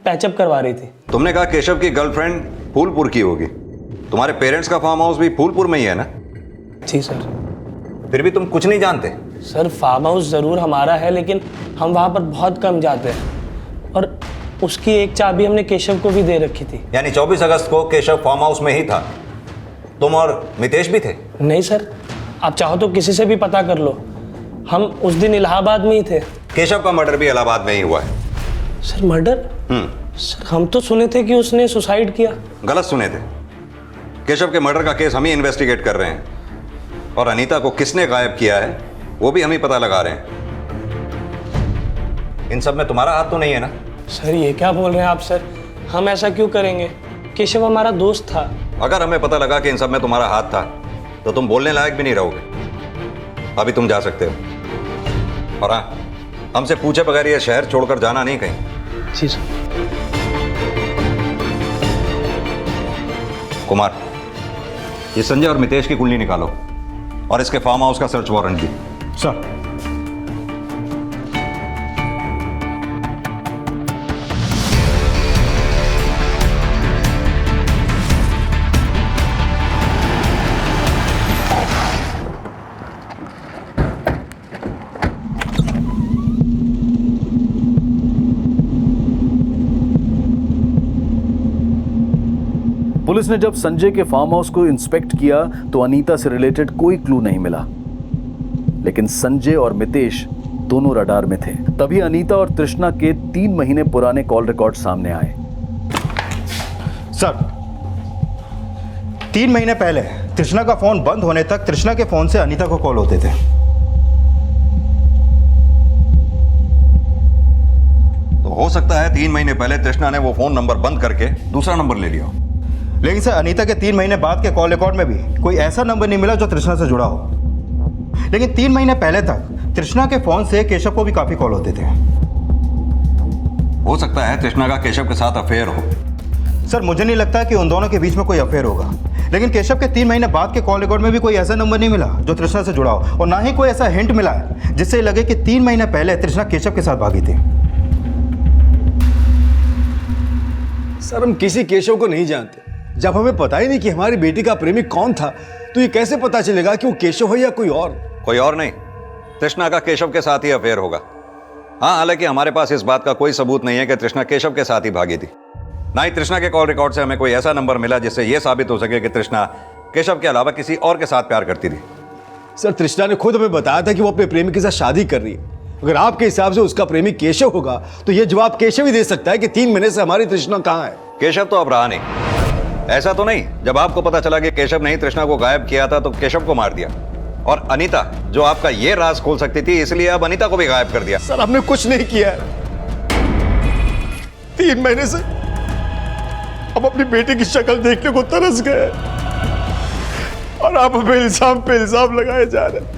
पैचअप करवा रही थी। तुमने कहा केशव की गर्लफ्रेंड फूलपुर की होगी, तुम्हारे पेरेंट्स का फार्म हाउस भी फूलपुर में ही है ना? जी सर। फिर भी तुम कुछ नहीं जानते? सर फार्म हाउस ज़रूर हमारा है, लेकिन हम वहाँ पर बहुत कम जाते हैं और उसकी एक चाबी हमने केशव को भी दे रखी थी। यानी 24 अगस्त को केशव फार्म हाउस में ही था, तुम और मितेश भी थे? नहीं सर, आप चाहो तो किसी से भी पता कर लो, हम उस दिन इलाहाबाद में ही थे। केशव का मर्डर भी इलाहाबाद में ही हुआ है। Sir murder? सर हम तो सुने थे कि उसने सुसाइड किया। गलत सुने थे। केशव के मर्डर का केस हम ही इन्वेस्टिगेट कर रहे हैं और अनीता को किसने गायब किया है वो भी हम ही पता लगा रहे हैं। इन सब में तुम्हारा हाथ तो नहीं है ना? सर ये क्या बोल रहे हैं आप सर, हम ऐसा क्यों करेंगे? केशव हमारा दोस्त था। अगर हमें पता लगा कि इन सब में तुम्हारा हाथ था तो तुम बोलने लायक भी नहीं रहोगे। अभी तुम जा सकते हो। और हाँ, हमसे पूछे बगैर ये शहर छोड़कर जाना नहीं कहीं। जी सर। कुमार, ये संजय और मितेश की कुंडली निकालो और इसके फार्म हाउस का सर्च वारंट भी। सर। पुलिस ने जब संजय के फार्म हाउस को इंस्पेक्ट किया तो अनीता से रिलेटेड कोई क्लू नहीं मिला, लेकिन संजय और मितेश दोनों रडार में थे। तभी अनीता और तृष्णा के 3 महीने पुराने कॉल रिकॉर्ड सामने आए। सर, 3 महीने पहले तृष्णा का फोन बंद होने तक तृष्णा के फोन से अनीता को कॉल होते थे। तो हो सकता है 3 महीने पहले तृष्णा ने वो फोन नंबर बंद करके दूसरा नंबर ले लिया। लेकिन सर, अनीता के 3 महीने बाद के कॉल रिकॉर्ड में भी कोई ऐसा नंबर नहीं मिला जो तृष्णा से जुड़ा हो। लेकिन 3 महीने पहले तक तृष्णा के फोन से केशव को भी काफी कॉल होते थे। हो सकता है तृष्णा का केशव के साथ अफेयर हो। सर, मुझे नहीं लगता कि उन दोनों के बीच में कोई अफेयर होगा। लेकिन केशव के 3 महीने बाद के कॉल रिकॉर्ड में भी कोई ऐसा नंबर नहीं मिला जो तृष्णा से जुड़ा हो, और ना ही कोई ऐसा हिंट मिला है जिससे लगे कि 3 महीने पहले तृष्णा केशव के साथ भागी थी। सर, हम किसी केशव को नहीं जानते। जब हमें पता ही नहीं कि हमारी बेटी का प्रेमी कौन था, तो ये कैसे पता चलेगा कि वो केशव है या कोई और? कोई और नहीं, तृष्णा का केशव के साथ ही अफेयर होगा। हाँ, हालांकि हमारे पास इस बात का कोई सबूत नहीं है कि तृष्णा केशव के साथ ही भागी थी। ना ही तृष्णा के कॉल रिकॉर्ड से हमें कोई ऐसा नंबर मिला जिससे यह साबित हो सके कि तृष्णा केशव के अलावा किसी और के साथ प्यार करती थी। सर, तृष्णा ने खुद हमें बताया था कि वो अपने प्रेमी के साथ शादी कर रही है। अगर आपके हिसाब से उसका प्रेमी केशव होगा तो यह जवाब केशव ही दे सकता है कि 3 महीने से हमारी तृष्णा कहाँ है। केशव तो अब रहा नहीं। ऐसा तो नहीं जब आपको पता चला कि केशव ने ही तृष्णा को गायब किया था तो केशव को मार दिया, और अनीता जो आपका ये राज खोल सकती थी इसलिए अब अनीता को भी गायब कर दिया। सर, हमने कुछ नहीं किया। 3 महीने से हम अपनी बेटी की शक्ल देखने को तरस गए और आप हमें इल्जाम पे इल्जाम लगाए जा रहे हैं।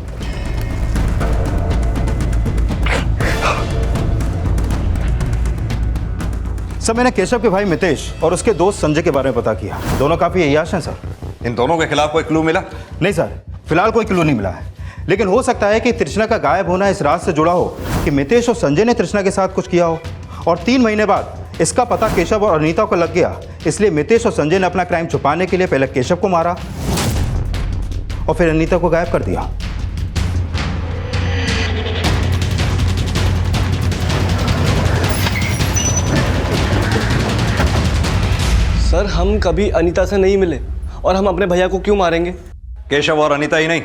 सर, मैंने केशव के भाई मितेश और उसके दोस्त संजय के बारे में पता किया। दोनों काफी अय्याश हैं सर। इन दोनों के खिलाफ कोई क्लू मिला? नहीं सर, फिलहाल कोई क्लू नहीं मिला है। लेकिन हो सकता है कि तृष्णा का गायब होना इस राज से जुड़ा हो कि मितेश और संजय ने तृष्णा के साथ कुछ किया हो, और 3 महीने बाद इसका पता केशव और अनीता को लग गया। इसलिए मितेश और संजय ने अपना क्राइम छुपाने के लिए पहले केशव को मारा और फिर अनीता को गायब कर दिया। सर, हम कभी अनीता से नहीं मिले और हम अपने भैया को क्यों मारेंगे? केशव और अनीता ही नहीं,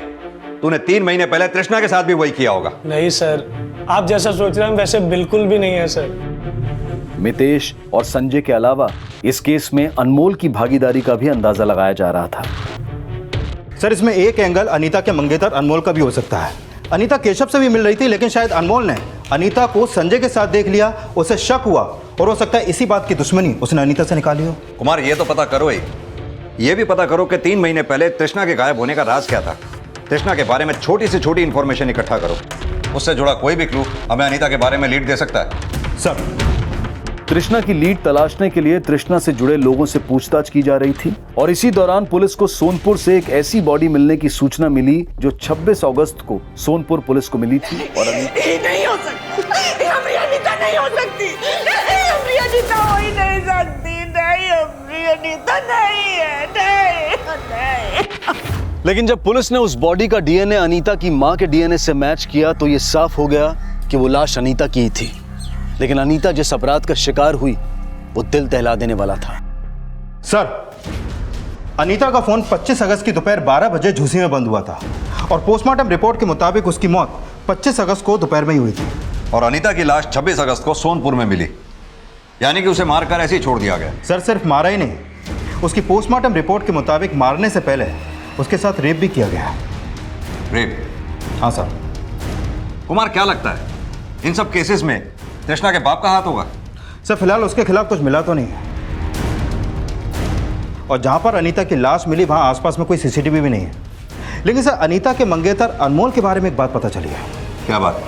तूने 3 महीने पहले तृष्णा के साथ भी वही किया होगा। नहीं सर, आप जैसा सोच रहे हैं वैसे बिल्कुल भी नहीं है सर। मितेश और संजय के अलावा इस केस में अनमोल की भागीदारी का भी अंदाजा लगाया जा रहा था। सर, इसमें एक एंगल अनीता के मंगेतर अनमोल का भी हो सकता है। अनीता केशव से भी मिल रही थी, लेकिन शायद अनमोल ने अनीता को संजय के साथ देख लिया, उसे शक हुआ, और हो सकता है इसी बात की दुश्मनी उसने अनीता से निकाली हो। कुमार, ये तो पता करो ही, ये भी पता करो कि 3 महीने पहले तृष्णा के गायब होने का राज क्या था। तृष्णा के बारे में छोटी से छोटी इंफॉर्मेशन इकट्ठा करो, उससे जुड़ा कोई भी क्लू हमें अनीता के बारे में लीड दे सकता है। सर, तृष्णा की लीड तलाशने के लिए तृष्णा से जुड़े लोगों से पूछताछ की जा रही थी, और इसी दौरान पुलिस को सोनपुर से एक ऐसी बॉडी मिलने की सूचना मिली जो 26 अगस्त को सोनपुर पुलिस को मिली थी। और नहीं हो सकती, हमारी अनीता नहीं हो सकती, हमारी अनीता हो ही नहीं सकती, नहीं, हमारी अनीता नहीं है, नहीं। लेकिन जब पुलिस ने उस बॉडी का डीएनए अनीता की मां के डीएनए से मैच किया तो यह साफ हो गया कि वो लाश अनीता की ही थी। लेकिन अनीता जिस अपराध का शिकार हुई वो दिल दहला देने वाला था। सर, अनीता का फोन 25 अगस्त की दोपहर 12 बजे झूसी में बंद हुआ था, और पोस्टमार्टम रिपोर्ट के मुताबिक उसकी मौत 25 अगस्त को दोपहर में ही हुई थी। और अनीता की लाश 26 अगस्त को सोनपुर में मिली, यानी कि उसे मारकर ऐसे ही छोड़ दिया गया। सर, सिर्फ मारा ही नहीं, उसकी पोस्टमार्टम रिपोर्ट के मुताबिक मारने से पहले उसके साथ रेप भी किया गया। रेप? हाँ सर। कुमार, क्या लगता है इन सब केसेस में तृष्णा के बाप का हाथ होगा? सर, फिलहाल उसके खिलाफ कुछ मिला तो नहीं है। और जहाँ पर अनीता की लाश मिली वहाँ आसपास में कोई सीसीटीवी भी नहीं है। लेकिन सर अनीता के मंगेतर अनमोल के बारे में एक बात पता चली है। क्या बात?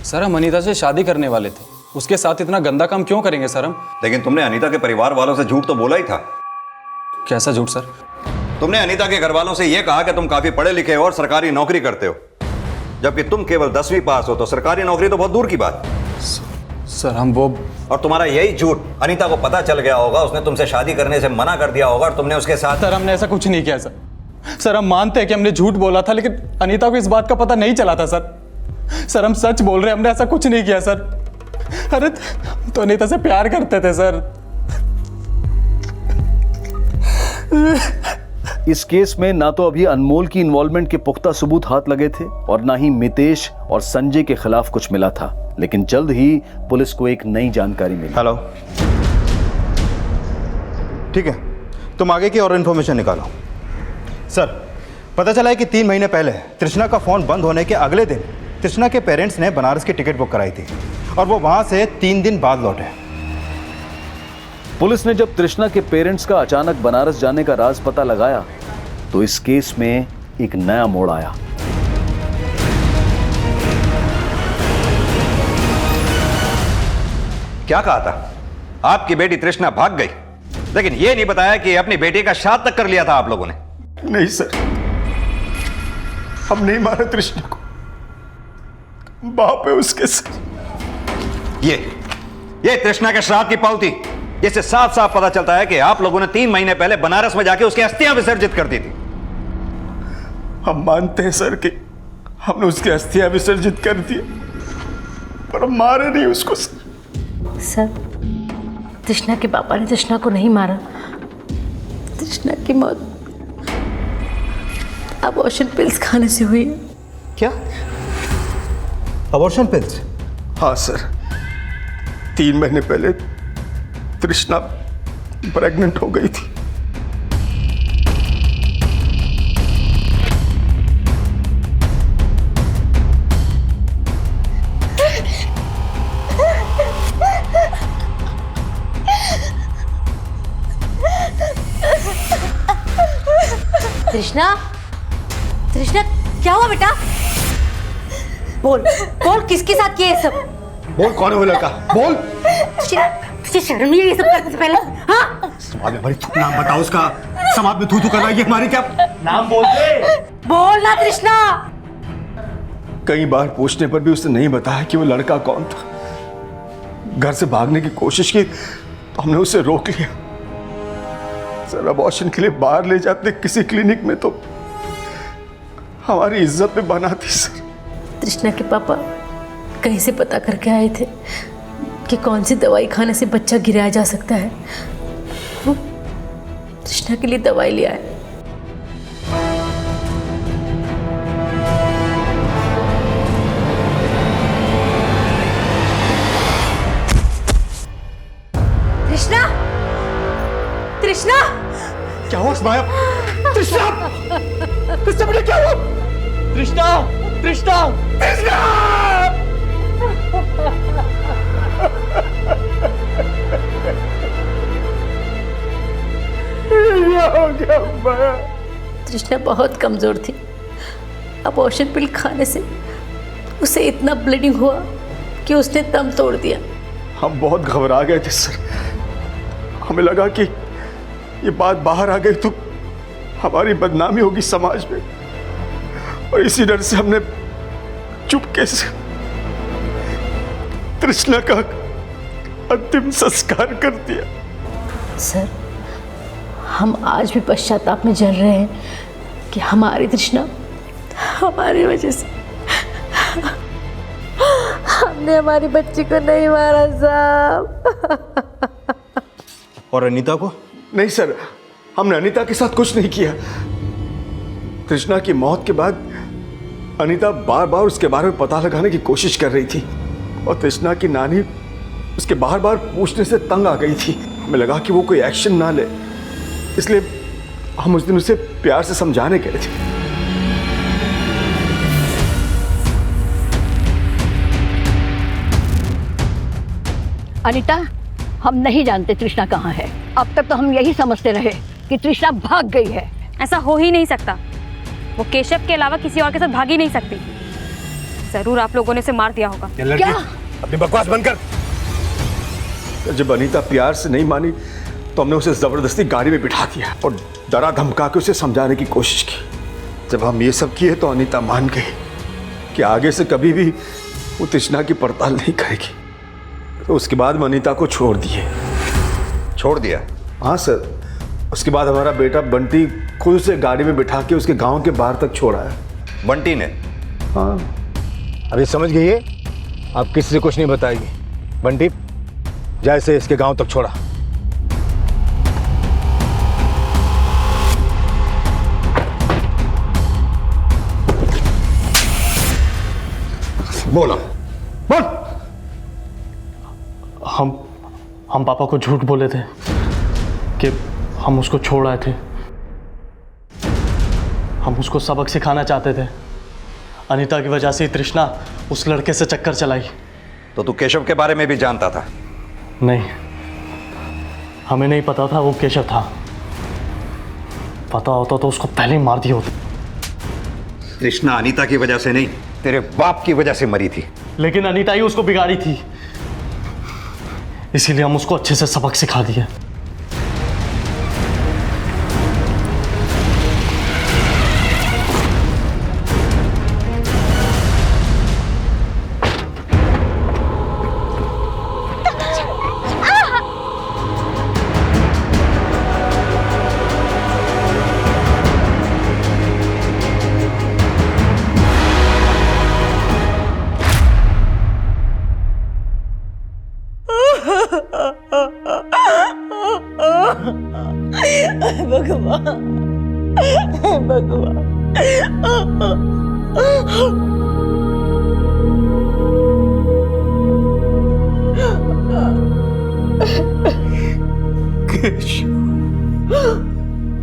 सर हम अनीता से शादी करने वाले थे, उसके साथ इतना गंदा काम क्यों करेंगे सर हम? लेकिन तुमने अनीता के परिवार वालों से झूठ तो बोला ही था। कैसा झूठ सर? तुमने अनीता के घर वालों से यह कहा कि तुम काफी पढ़े लिखे हो और सरकारी नौकरी करते हो, जबकि तुम केवल 10वीं पास हो, तो सरकारी नौकरी तो बहुत दूर की बात। सर हम वो, और तुम्हारा यही झूठ अनीता को पता चल गया होगा, उसने तुमसे शादी करने से मना कर दिया होगा और तुमने उसके साथ। सर हमने ऐसा कुछ नहीं किया सर। सर हम मानते हैं कि हमने झूठ बोला था, लेकिन अनीता को इस बात का पता नहीं चला था सर। सर हम सच बोल रहे हैं, हमने ऐसा कुछ नहीं किया सर। अरे तो अनीता से प्यार करते थे सर। इस केस में ना तो अभी अनमोल की इन्वॉल्वमेंट के पुख्ता सबूत हाथ लगे थे और ना ही मितेश और संजय के खिलाफ कुछ मिला था, लेकिन जल्द ही पुलिस को एक नई जानकारी मिली। हेलो, ठीक है, तुम आगे की और इन्फॉर्मेशन निकालो। सर पता चला है कि 3 महीने पहले तृष्णा का फोन बंद होने के अगले दिन तृष्णा के पेरेंट्स ने बनारस की टिकट बुक कराई थी और वो वहां से 3 दिन बाद लौटे। पुलिस ने जब तृष्णा के पेरेंट्स का अचानक बनारस जाने का राज पता लगाया तो इस केस में एक नया मोड़ आया। क्या कहा था? आपकी बेटी तृष्णा भाग गई, लेकिन यह नहीं बताया कि अपनी बेटी का शादी तक कर लिया था आप लोगों ने। नहीं सर, हम नहीं मारा तृष्णा को, बाप है उसके सर। ये तृष्णा के श्राद्ध की पावती, इससे साफ साफ पता चलता है कि आप लोगों ने 3 महीने पहले बनारस में जाके उसकी अस्थियां विसर्जित कर दी थी। हम मानते हैं सर कि हमने उसकी अस्थियां विसर्जित कर दी, पर हम मारे नहीं उसको सर। तृष्णा के पापा ने तृष्णा को नहीं मारा। तृष्णा की मौत अबॉर्शन पिल्स खाने से हुई है। क्या? Abortion pills? हाँ सर, 3 महीने पहले तृष्णा प्रेग्नेंट हो गई थी। तृष्णा, तृष्णा क्या हुआ बेटा? बोल बोल, किसके साथ किया ये सब? बोल, कौन है वो लड़का? बोल। तुझे शर्म नहीं आई ये सब करने से पहले? हाँ? समाज में नाम बताओ उसका। समाज में थू कर रहा है हमारी, क्या नाम बोलते? बोल ना तृष्णा। कई बार पूछने पर भी उसने नहीं बताया कि वो लड़का कौन था। घर से भागने की कोशिश की तो हमने उसे रोक लिया। सर अबॉर्शन के लिए बाहर ले जाते किसी क्लिनिक में तो हमारी इज्जत पे बना थी सर। तृष्णा के पापा कहीं से पता करके आए थे कि कौन सी दवाई खाने से बच्चा गिराया जा सकता है। वो तृष्णा के लिए दवाई ले आए। तृष्णा, तृष्णा क्या हुआ माया? तृष्णा, तृष्णा बेटा क्या हुआ? तृष्णा, तृष्णा, तृष्णा! तृष्णा बहुत कमजोर थी। अबॉर्शन पिल खाने से उसे इतना ब्लीडिंग हुआ कि उसने दम तोड़ दिया। हम बहुत घबरा गए थे सर। हमें लगा कि ये बात बाहर आ गई तो हमारी बदनामी होगी समाज में, और इसी डर से हमने चुपके से तृष्णा का अंतिम संस्कार कर दिया। सर हम आज भी पश्चाताप में जल रहे हैं कि हमारी तृष्णा हमारी वजह से हमने हमारी बच्ची को नहीं मारा साहब। और अनीता को? नहीं सर, हमने अनीता के साथ कुछ नहीं किया। तृष्णा की मौत के बाद अनीता बार बार उसके बारे में पता लगाने की कोशिश कर रही थी और तृष्णा की नानी उसके बार बार पूछने से तंग आ गई थी। हमें लगा कि वो कोई एक्शन ना ले, इसलिए हम उस दिन उसे प्यार से समझाने गए थे। अनीता, हम नहीं जानते तृष्णा कहाँ है। अब तक तो हम यही समझते रहे कि तृष्णा भाग गई है। ऐसा हो ही नहीं सकता। वो केशव के अलावा किसी और के साथ भाग ही नहीं सकती। जरूर आप लोगों ने उसे मार दिया होगा। क्या? अपनी बकवास बंद कर। जब अनीता प्यार से नहीं मानी तो हमने उसे जबरदस्ती गाड़ी में बिठा दिया और डरा धमका के उसे समझाने की कोशिश की। जब हम ये सब किए तो अनीता मान गई कि आगे से कभी भी वो तृष्णा की पड़ताल नहीं करेगी। तो उसके बाद हम अनीता को छोड़ दिए। छोड़ दिया? हाँ सर। उसके बाद हमारा बेटा बंटी खुद से गाड़ी में बिठा के उसके गांव के बाहर तक छोड़ा है। बंटी ने? हाँ। अभी समझ गई है, आप किसी से कुछ नहीं बताएगी। बंटी जैसे इसके गांव तक छोड़ा। बोला बोल। हम पापा को झूठ बोले थे कि हम उसको छोड़ आए थे। हम उसको सबक सिखाना चाहते थे। अनीता की वजह से तृष्णा उस लड़के से चक्कर चलाई। तो तू केशव के बारे में भी जानता था? नहीं, हमें नहीं पता था वो केशव था। पता होता तो उसको पहले ही मार दिया होता। तृष्णा अनीता की वजह से नहीं, तेरे बाप की वजह से मरी थी। लेकिन अनीता ही उसको बिगाड़ी थी, इसीलिए हम उसको अच्छे से सबक सिखा दिए।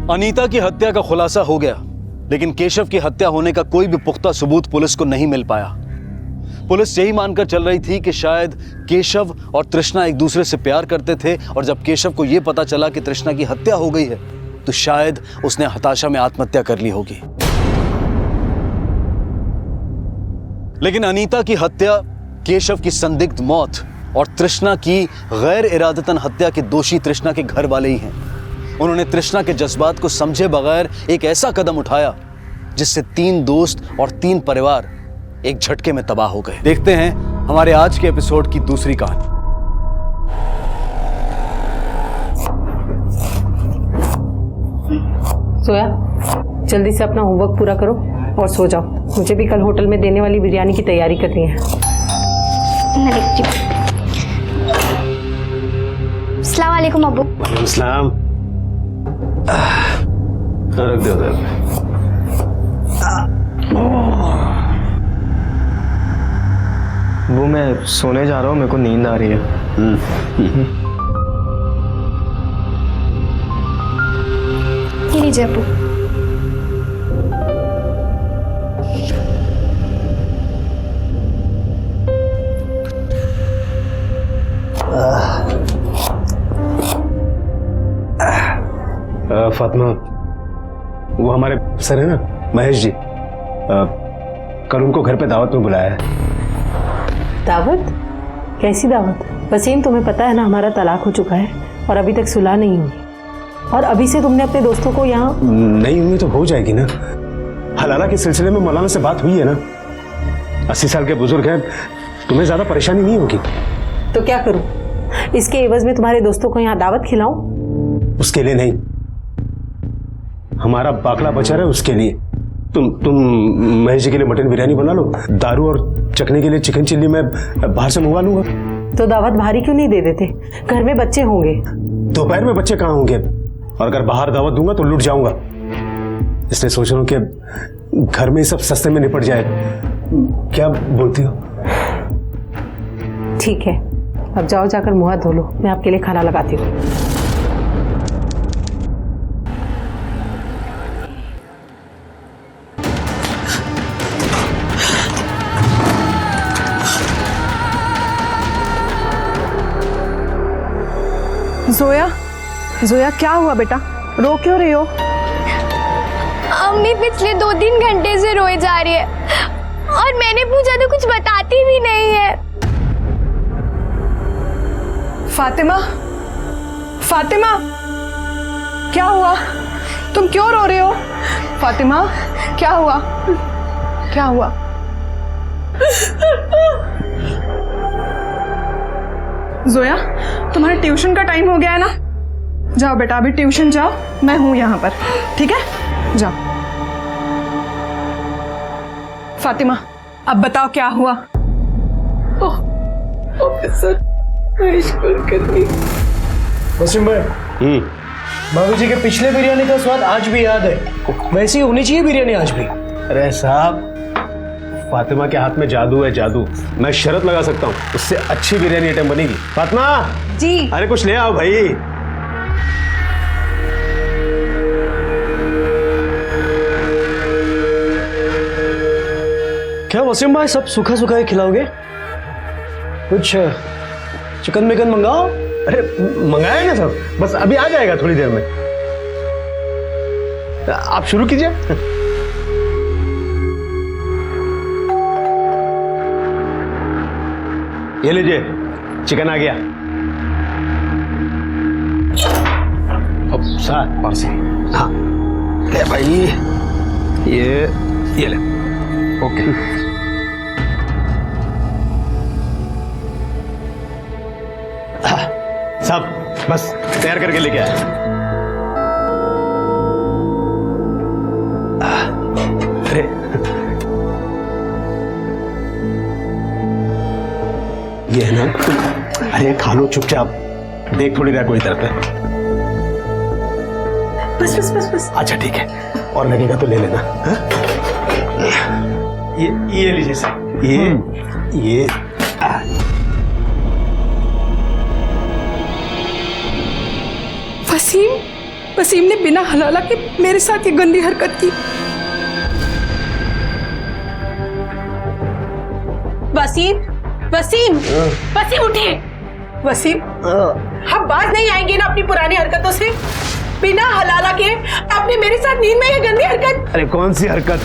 अनीता की हत्या का खुलासा हो गया, लेकिन केशव की हत्या होने का कोई भी पुख्ता सबूत पुलिस को नहीं मिल पाया। पुलिस यही मानकर चल रही थी कि शायद केशव और तृष्णा एक दूसरे से प्यार करते थे, और जब केशव को यह पता चला कि तृष्णा की हत्या हो गई है तो शायद उसने हताशा में आत्महत्या कर ली होगी। लेकिन अनीता की हत्या, केशव की संदिग्ध मौत और तृष्णा की गैर इरादतन हत्या के दोषी तृष्णा के घर वाले ही हैं। उन्होंने तृष्णा के जज्बात को समझे बगैर एक ऐसा कदम उठाया जिससे 3 दोस्त और 3 परिवार एक झटके में तबाह हो गए। देखते हैं हमारे आज के एपिसोड की दूसरी कहानी। सोया, जल्दी से अपना होमवर्क पूरा करो और सो जाओ। मुझे भी कल होटल में देने वाली बिरयानी की तैयारी करनी है। अस्सलाम वालेकुम अब्बू। सलाम। रख दो उधर। वो मैं सोने जा रहा हूँ, मेरे को नींद आ रही है। ये लीजिए अब्बू। फातिमा, वो हमारे सर है ना महेश जी, कल उनको घर पे दावत में बुलाया है। दावत? कैसी दावत? वसीम, तुम्हें पता है ना हमारा तलाक हो चुका है और अभी तक सुलह नहीं हुई। और अभी से तुमने अपने दोस्तों को यहाँ नहीं हुई तो हो जाएगी ना। हलाला के सिलसिले में मौलाना से बात हुई है ना। 80 साल के बुजुर्ग हैं, तुम्हें ज्यादा परेशानी नहीं होगी। तो क्या करूं? इसके एवज में तुम्हारे दोस्तों को यहाँ दावत खिलाऊं? उसके लिए नहीं, हमारा बाकला बचा रहा है उसके लिए। तुम महेश जी के लिए मटन बिरयानी बना लो, दारू और चखने के लिए चिकन चिल्ली मैं बाहर से मंगवा लूंगा। तो दावत भारी क्यों नहीं दे देते? घर में बच्चे होंगे। दोपहर में बच्चे कहाँ होंगे? और अगर बाहर दावत दूंगा तो लुट जाऊंगा, इसलिए सोच रहा हूँ कि घर में सब सस्ते में निपट जाए। क्या बोलती हो? ठीक है, अब जाओ जाकर मुंह हाथ धो लो, मैं आपके लिए खाना लगाती हूँ। जोया, जोया क्या हुआ बेटा, रो क्यों रही हो? अम्मी पिछले 2-3 घंटे से रोए जा रही है और मैंने पूछा तो कुछ बताती भी नहीं है। फातिमा, फातिमा, क्या हुआ? तुम क्यों रो रहे हो? फातिमा, क्या हुआ? क्या हुआ? जोया, तुम्हारे ट्यूशन का टाइम हो गया है ना? जाओ बेटा, अभी ट्यूशन जाओ, मैं हूं यहाँ पर, ठीक है? जाओ। फातिमा, अब बताओ क्या हुआ? ऑफिसर महेश कुलकर्णी। वसीम भाई, बाबूजी के पिछले बिरयानी का स्वाद आज भी याद है। वैसी होनी चाहिए बिरयानी आज भी। अरे साहब, फातिमा के हाथ में जादू है, जादू। मैं शर्त लगा सकता हूँ, उससे अच्छी बिरयानी आइटम बनेगी। फातिमा जी। अरे कुछ ले आओ भाई। क्या वसीम भाई सब सूखा सूखा ही खिलाओगे? कुछ चिकन मिकन मंगाओ। अरे मंगाया ना सब, बस अभी आ जाएगा थोड़ी देर में। आप शुरू कीजिए। ये लीजिए, चिकन आ गया। अब साथ पार्सी। हाँ ले भाई, ये ले। ओके। साहब बस तैयार करके लेके आया। अरे ये है ना, अरे खा लो चुपचाप, देख थोड़ी रहा कोई तरफ है। बस बस बस बस। अच्छा ठीक है, और लगेगा तो ले लेना। हा? ये लीजिए सर, ये वसीम ने बिना हलाला के मेरे साथ ये गंदी हरकत की। वसीम उठिए। वसीम, हम बाज नहीं आएंगे ना अपनी पुरानी हरकतों से? बिना हलाला के आपने मेरे साथ नींद में ये गंदी हरकत। अरे कौन सी हरकत?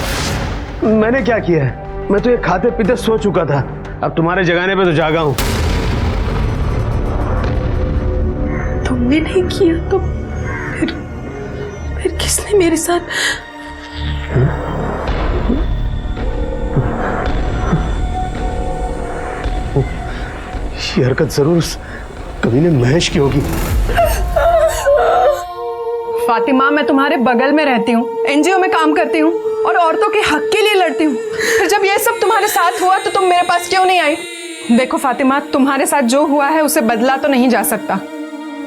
मैंने क्या किया है? मैं तो ये खाते पीते सो चुका था, अब तुम्हारे जगाने पे तो जागा हूं। तुमने नहीं किया तो फिर किसने मेरे साथ? ये हरकत जरूर कभी ने महेश की होगी। फातिमा, मैं तुम्हारे बगल में रहती हूँ, एनजीओ में काम करती हूँ और औरतों के हक के लिए लड़ती हूँ। फिर जब ये सब तुम्हारे साथ हुआ तो तुम मेरे पास क्यों नहीं आई? देखो फातिमा, तुम्हारे साथ जो हुआ है उसे बदला तो नहीं जा सकता,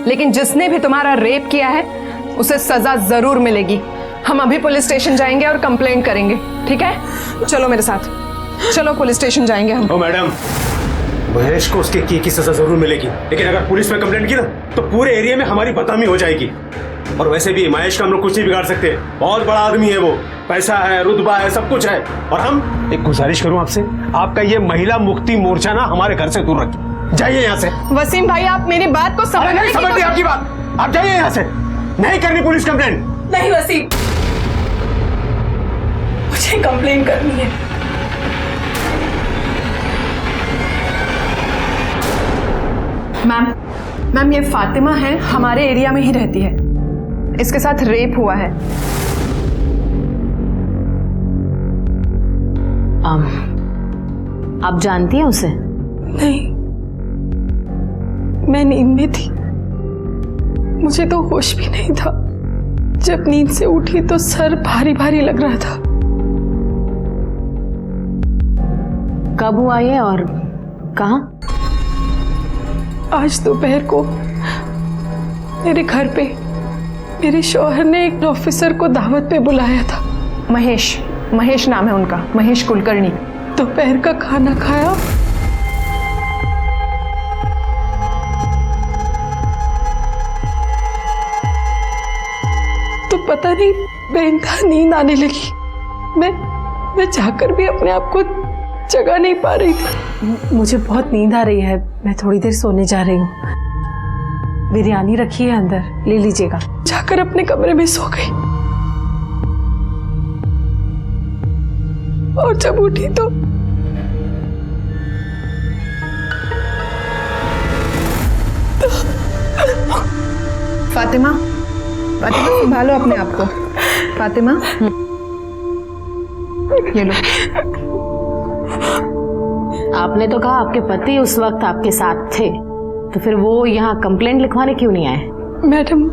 लेकिन जिसने भी तुम्हारा रेप किया है उसे सजा जरूर मिलेगी। हम अभी पुलिस स्टेशन जाएंगे और कंप्लेंट करेंगे, ठीक है? चलो मेरे साथ, चलो पुलिस स्टेशन जाएंगे हम। ओ मैडम, महेश को उसके की सजा जरूर मिलेगी, लेकिन अगर पुलिस में कंप्लेंट की ना तो पूरे एरिया में हमारी बदनामी हो जाएगी। और वैसे भी महेश का हम लोग कुछ नहीं बिगाड़ सकते, बहुत बड़ा आदमी है वो, पैसा है, रुतबा है, सब कुछ है। और हम एक गुजारिश करूं आपसे, आपका ये महिला मुक्ति मोर्चा ना हमारे घर से दूर रखिए, जाइए यहाँ से। वसीम भाई, आप मेरी बात को समझ नहीं आपकी बात, आप जाइए यहाँ से, नहीं करनी पुलिस कंप्लेंट। नहीं वसीम, मुझे कंप्लेन करनी है। मैम, ये फातिमा है, हमारे एरिया में ही रहती है, इसके साथ रेप हुआ है। आप जानती हैं उसे? नहीं, मैं नींद में थी, मुझे तो होश भी नहीं था। जब नींद से उठी तो सर भारी भारी लग रहा था। कब हुआ ये और कहाँ? आज दोपहर को मेरे घर पे मेरे शौहर ने एक ऑफिसर को दावत पे बुलाया था। महेश नाम है उनका, महेश कुलकर्णी। दोपहर का खाना खाया, तो पता नहीं बेंधा नींद आने लगी। मैं जाकर भी अपने आप को जगा नहीं पा रही थी। मुझे बहुत नींद आ रही है, मैं थोड़ी देर सोने जा रही हूँ। बिरयानी रखी है अंदर, ले लीजिएगा। जाकर अपने कमरे में सो गई और जब उठी तो फातिमा, फातिमा संभालो अपने आप को। फातिमा, ये लो। आपने तो कहा आपके पति उस वक्त आपके साथ थे, तो फिर वो यहाँ कंप्लेंट लिखवाने क्यों नहीं आए? मैडम,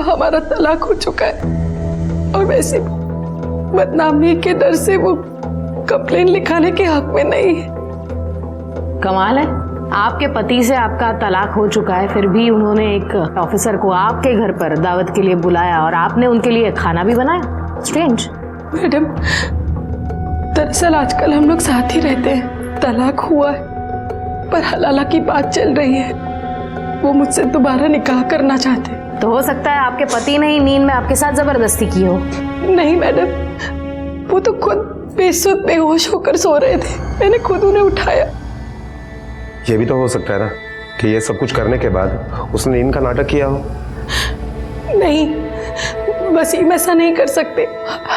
हमारा तलाक हो चुका है और वैसे बदनामी के डर से वो कंप्लेंट लिखाने के हक में नहीं है। कमाल है, आपके पति से आपका तलाक हो चुका है, फिर भी उन्होंने एक ऑफिसर को आपके घर पर दावत के लिए बुलाया और आपने उनके लिए खाना भी बनाया। स्ट्रेंज। मैडम, दरअसल आजकल हम लोग साथ ही रहते हैं। तलाक हुआ है पर हलाला की बात चल रही है। वो मुझसे दोबारा निकाह करना चाहते हैं। तो हो सकता है आपके पति ने ही नींद में आपके साथ जबरदस्ती की हो। नहीं मैडम, वो तो खुद बेसुध बेहोश होकर सो रहे थे, मैंने खुद उन्हें उठाया। ये भी तो हो सकता है ना कि ये सब कुछ करने के बाद उसने नींद का नाटक किया हो। नहीं, वसीम ऐसा नहीं कर सकते।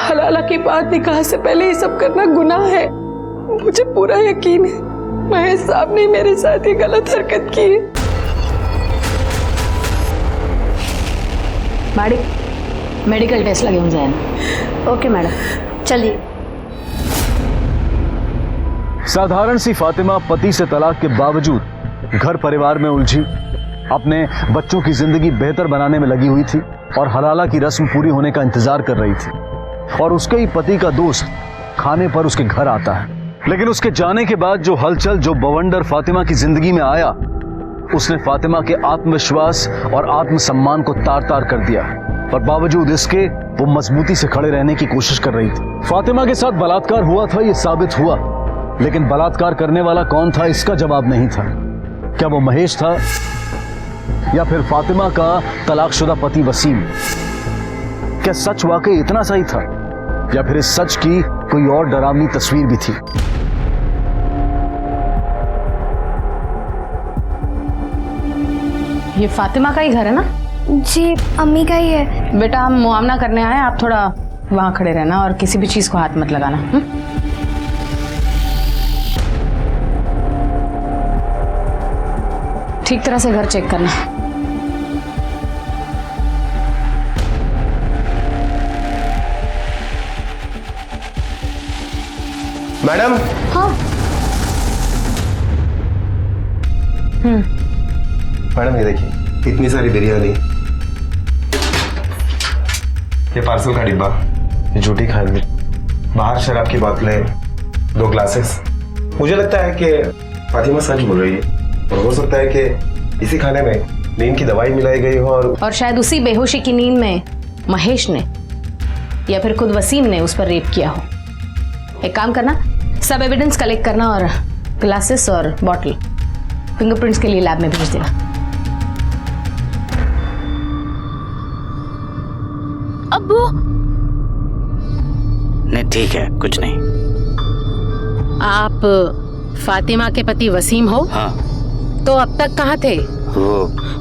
हलाला की बात निकाह से पहले ये सब करना गुनाह है। मुझे पूरा यकीन है महेश साहब ने मेरे साथ ये गलत हरकत की है। बाड़ी, मेडिकल टेस्ट लगे होंगे। ओके मैडम, चलिए। साधारण सी फातिमा पति से तलाक के बावजूद घर परिवार में उलझी, अपने बच्चों की जिंदगी बेहतर बनाने में लगी हुई थी और हलाला की रस्म पूरी होने का इंतजार कर रही थी। और उसके ही पति का दोस्त खाने पर उसके घर आता है, लेकिन उसके जाने के बाद जो हलचल, जो बवंडर फातिमा की जिंदगी में आया, उसने फातिमा के आत्मविश्वास और आत्मसम्मान को तार तार कर दिया। पर बावजूद इसके वो मजबूती से खड़े रहने की कोशिश कर रही थी। फातिमा के साथ बलात्कार हुआ था, ये साबित हुआ, लेकिन बलात्कार करने वाला कौन था इसका जवाब नहीं था। क्या वो महेश था या फिर फातिमा का तलाकशुदा पति वसीम? क्या सच वाकई इतना सही था या फिर इस सच की कोई और डरावनी तस्वीर भी थी? ये फातिमा का ही घर है ना? जी अम्मी का ही है। बेटा, हम मुआवना करने आए, आप थोड़ा वहां खड़े रहना और किसी भी चीज को हाथ मत लगाना। ठीक तरह से घर चेक करना। मैडम। हाँ। मैडम ये देखिए, इतनी सारी बिरयानी, ये पार्सल का डिब्बा, ये झूठी खांडवी, बाहर शराब की बोतलें, 2 ग्लासेस। मुझे लगता है कि फातिमा सच बोल रही है और हो सकता है कि इसी खाने में नींद की दवाई मिलाई गई हो और शायद उसी बेहोशी की नींद में महेश ने या फिर खुद वसीम ने उस पर रेप किया हो। एक काम करना, सब एविडेंस कलेक्ट करना और ग्लासेस और बॉटल फिंगरप्रिंट्स के लिए लैब में भेज देना। अब्बू। नहीं ठीक है, कुछ नहीं। आप फातिमा के पति वसीम हो? हाँ। तो अब तक कहाँ थे? वो